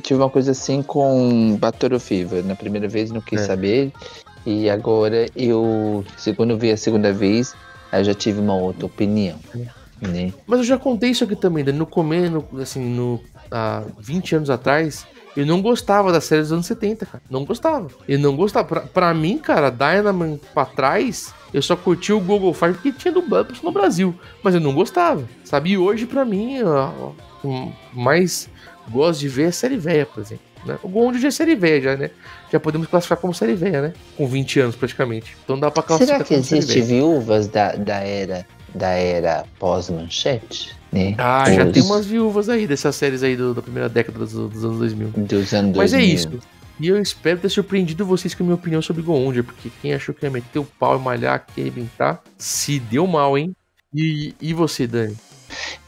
tive uma coisa assim com Battle of Fever. Na primeira vez não quis saber. E agora segundo eu vi a segunda vez, eu já tive uma outra opinião. Né? Mas eu já contei isso aqui também, Dani. No começo, há 20 anos atrás, eu não gostava da série dos anos 70, cara. Não gostava. Eu não gostava. Pra mim, cara, Dynaman pra trás, eu só curti o Google Fire porque tinha dublados no Brasil. Mas eu não gostava, sabe? E hoje, pra mim, o mais gosto de ver é série velha, por exemplo. Né? O Goonde já é série velha, já, né? Já podemos classificar como série velha, né? Com 20 anos, praticamente. Então dá pra classificar. Será que existe viúvas da era pós-manchete? Né? Já tem umas viúvas aí dessas séries aí da primeira década dos anos 2000. Dos anos 2000. Mas é isso. E eu espero ter surpreendido vocês com a minha opinião sobre Goonde, porque quem achou que ia meter o pau e malhar aqui, arrebentar, se deu mal, hein? E você, Dani?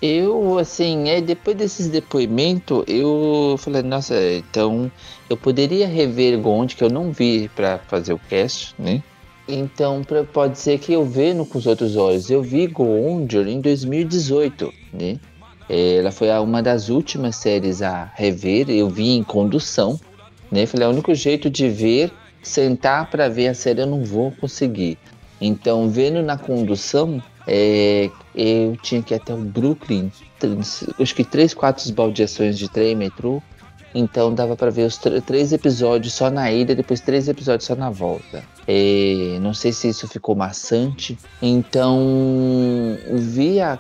Eu, assim, depois desses depoimentos, eu falei, nossa, então eu poderia rever Goonde, que eu não vi pra fazer o cast, né? Então pode ser que eu vendo com os outros olhos. Eu vi Goonde em 2018, né? Ela foi uma das últimas séries a rever, eu vi em condução, né? Falei, o único jeito de ver, sentar pra ver a série eu não vou conseguir. Então, vendo na condução, eu tinha que ir até o Brooklyn, acho que 3, 4 esbaldeações de trem, metrô. Então dava pra ver os 3 episódios só na ida, depois 3 episódios só na volta. Não sei se isso ficou maçante. Então,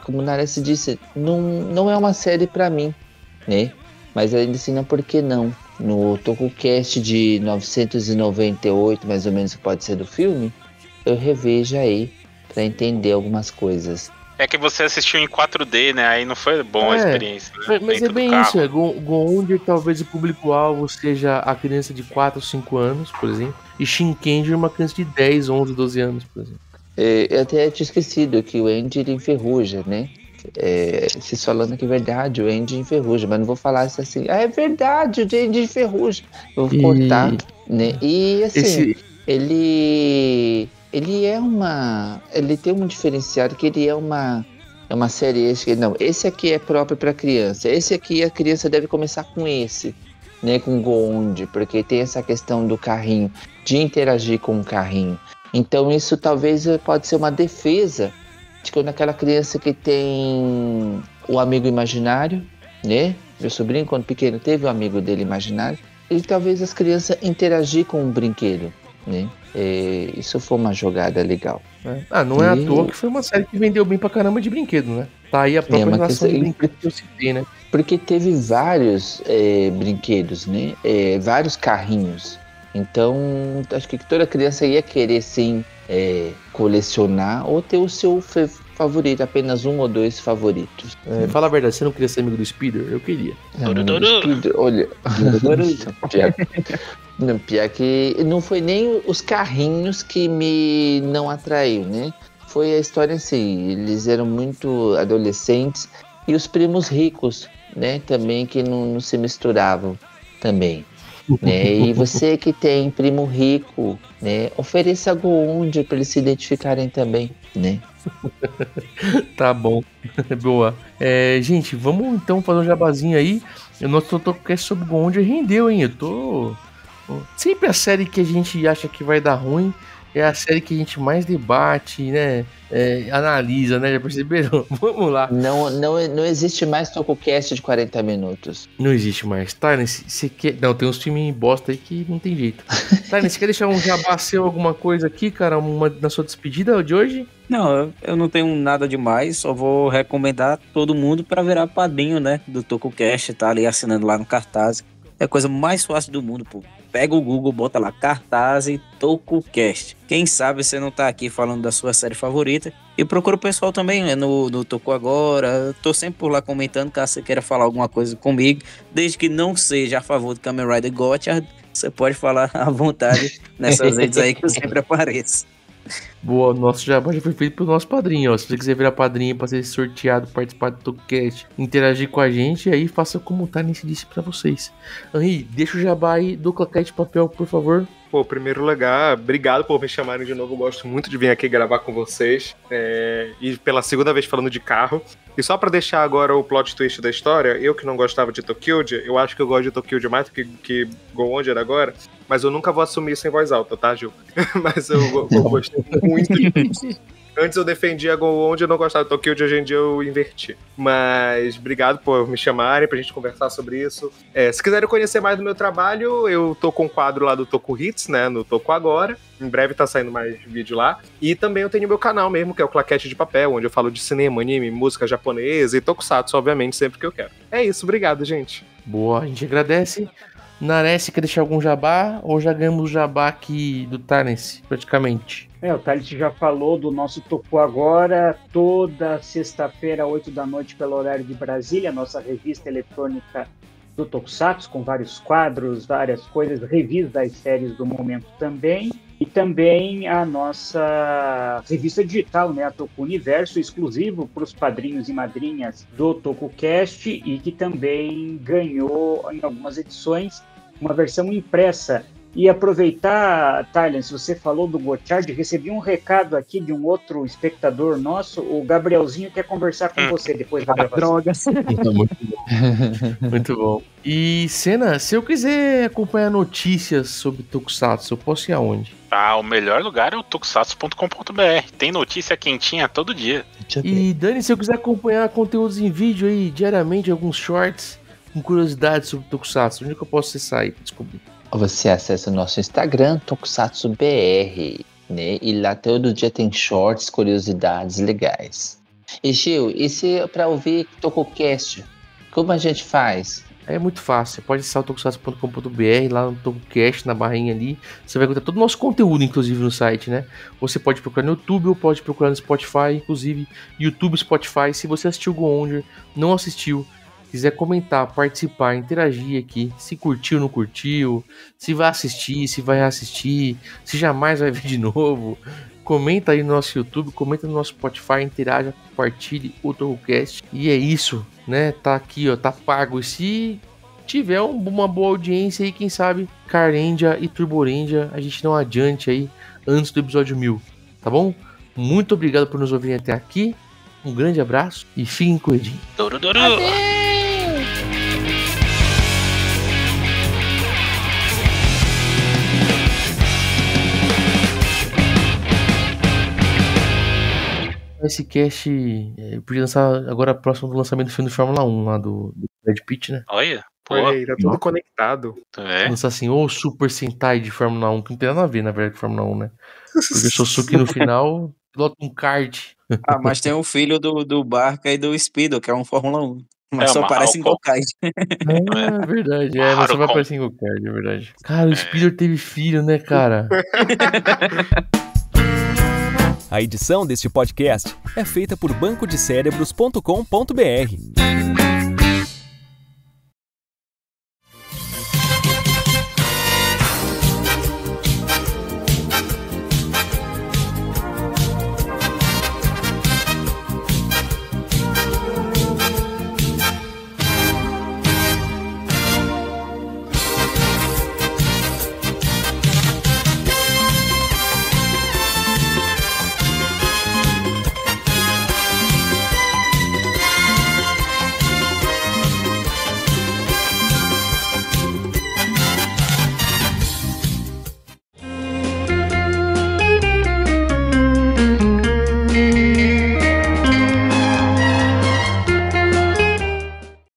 como Nares disse, não é uma série pra mim, né? Mas ainda assim, não, por que não? No TokuCast de 998, mais ou menos, que pode ser do filme, eu revejo aí pra entender algumas coisas. É que você assistiu em 4D, né? Aí não foi bom a experiência. Né? Mas é bem isso. Goonde, talvez o público-alvo seja a criança de 4 ou 5 anos, por exemplo. E Shinkenger, uma criança de 10, 11, 12 anos, por exemplo. Eu até tinha esquecido que o Andy enferruja, né? Vocês falando que é verdade, o Andy enferruja, mas não vou falar isso assim. É verdade, o Andy enferruja. Eu vou cortar, né? E assim, ele tem um diferenciado que ele é uma série, esse aqui é próprio para criança, esse aqui a criança deve começar com esse, né, com Goonde, porque tem essa questão do carrinho, de interagir com o carrinho. Então isso talvez pode ser uma defesa de quando aquela criança que tem o amigo imaginário, né, meu sobrinho quando pequeno teve um amigo dele imaginário, e talvez as crianças interagir com o brinquedo, né? Isso foi uma jogada legal. Não é à toa que foi uma série que vendeu bem pra caramba de brinquedo, né? Tá aí a própria relação de brinquedo que eu citei, né? Porque teve vários brinquedos, né? Vários carrinhos. Então, acho que toda criança ia querer, sim, colecionar ou ter o seu favorito, apenas 1 ou 2 favoritos. Fala a verdade, você não queria ser amigo do Speeder? Eu queria. Olha, pior que não foi nem os carrinhos que me não atraiu, né? Foi a história assim, eles eram muito adolescentes e os primos ricos, né? Também que não se misturavam também. Né? E você que tem primo rico, né? Ofereça Goonde para eles se identificarem também, né? Tá bom, boa. Gente, vamos então fazer um jabazinho aí. O nosso TokuCast sobre Goonde rendeu, hein? Sempre a série que a gente acha que vai dar ruim é a série que a gente mais debate, né? Analisa, né? Já perceberam? Vamos lá. Não existe mais TokuCast de 40 minutos. Não existe mais. Tá, você quer... Não, tem uns filmes bosta aí que não tem jeito. Tá, você quer deixar um jabá seu, alguma coisa aqui, cara? Na sua despedida de hoje? Não, eu não tenho nada demais. Só vou recomendar todo mundo pra virar padrinho, né? Do TokuCast, tá ali assinando lá no cartaz. É a coisa mais fácil do mundo, pô. Pega o Google, bota lá, cartaz e TokuCast. Quem sabe você não tá aqui falando da sua série favorita. E procura o pessoal também, né, no Toku Agora. Eu tô sempre por lá comentando, caso você queira falar alguma coisa comigo. Desde que não seja a favor do Kamen Rider Gotthard, você pode falar à vontade nessas redes aí que eu sempre apareço. Boa, nosso jabá já foi feito pro nosso padrinho, ó. Se você quiser virar padrinho pra ser sorteado, participar do TokuCast, interagir com a gente, aí faça como o Tarnence disse pra vocês. Henri, deixa o jabá aí do Claquete de Papel, por favor. Pô, primeiro lugar, obrigado por me chamarem de novo. Eu gosto muito de vir aqui gravar com vocês. E pela segunda vez falando de carro. E só pra deixar agora o plot twist da história, eu que não gostava de Tokyo, eu acho que eu gosto de Tokyo mais do que Go Onward agora. Mas eu nunca vou assumir isso em voz alta, tá, Gil? Mas eu gostei muito disso. Antes eu defendia Go Onward, eu não gostava de Tokyo, hoje em dia eu inverti. Mas obrigado por me chamarem pra gente conversar sobre isso. Se quiserem conhecer mais do meu trabalho, eu tô com um quadro lá do Toku Hits, né, no Toku Agora. Em breve tá saindo mais vídeo lá. E também eu tenho meu canal mesmo, que é o Claquete de Papel, onde eu falo de cinema, anime, música japonesa e tokusatsu, obviamente, sempre que eu quero. É isso, obrigado, gente. Boa, a gente agradece. Nares, quer deixar algum jabá? Ou já ganhamos o jabá aqui do Tarnence, praticamente? O Tarnence já falou do nosso Toku Agora, toda sexta-feira, 8 da noite, pelo horário de Brasília, nossa revista eletrônica do Tokusatsu, com vários quadros, várias coisas, reviews das séries do momento também. E também a nossa revista digital, né, a Toku Universo, exclusivo para os padrinhos e madrinhas do TokuCast, e que também ganhou, em algumas edições, uma versão impressa. E aproveitar, Tarnence, você falou do Gotthard, recebi um recado aqui de um outro espectador nosso, o Gabrielzinho quer conversar com você depois da gravação. Droga. Muito bom. Muito bom. E, Senna, se eu quiser acompanhar notícias sobre Tokusatsu, eu posso ir aonde? Tá, o melhor lugar é o tokusatsu.com.br. Tem notícia quentinha todo dia. E, Dani, se eu quiser acompanhar conteúdos em vídeo aí, diariamente, alguns shorts, com curiosidades sobre Tokusatsu, onde que eu posso acessar aí pra descobrir? Você acessa o nosso Instagram, TokusatsuBR, né? E lá todo dia tem shorts, curiosidades legais. E Gil, e se para ouvir TokuCast, como a gente faz? É muito fácil, você pode acessar o tokusatsu.com.br, lá no TokuCast, na barrinha ali, você vai encontrar todo o nosso conteúdo, inclusive, no site, né? Você pode procurar no YouTube ou pode procurar no Spotify, inclusive YouTube, Spotify. Se você assistiu o Go Onward, não assistiu, quiser comentar, participar, interagir aqui, se curtiu, não curtiu, se vai assistir, se vai assistir, se jamais vai ver de novo, comenta aí no nosso YouTube, comenta no nosso Spotify, interaja, compartilhe o TokuCast. E é isso, né? Tá aqui, ó, tá pago. E se tiver uma boa audiência aí, quem sabe, Carendia e Turborendia, a gente não adiante aí antes do episódio 1000, tá bom? Muito obrigado por nos ouvirem até aqui. Um grande abraço e fiquem com o Edinho. Esse cast eu podia lançar agora próximo do lançamento do filme de Fórmula 1 lá do Brad Pitt, né? Olha, pô. Olha, tá tudo conectado. Lançar assim, ou Super Sentai de Fórmula 1, que não tem nada a ver, na verdade, com Fórmula 1, né? Porque o Sosuke no final pilota um kart. Ah, mas tem o filho do Barca e do Speedo, que é um Fórmula 1. Mas só aparece em Gokard. É verdade, mas só vai aparecer em Gokard, é verdade. Cara, o Speeder teve filho, né, cara? A edição deste podcast é feita por bancodecerebros.com.br.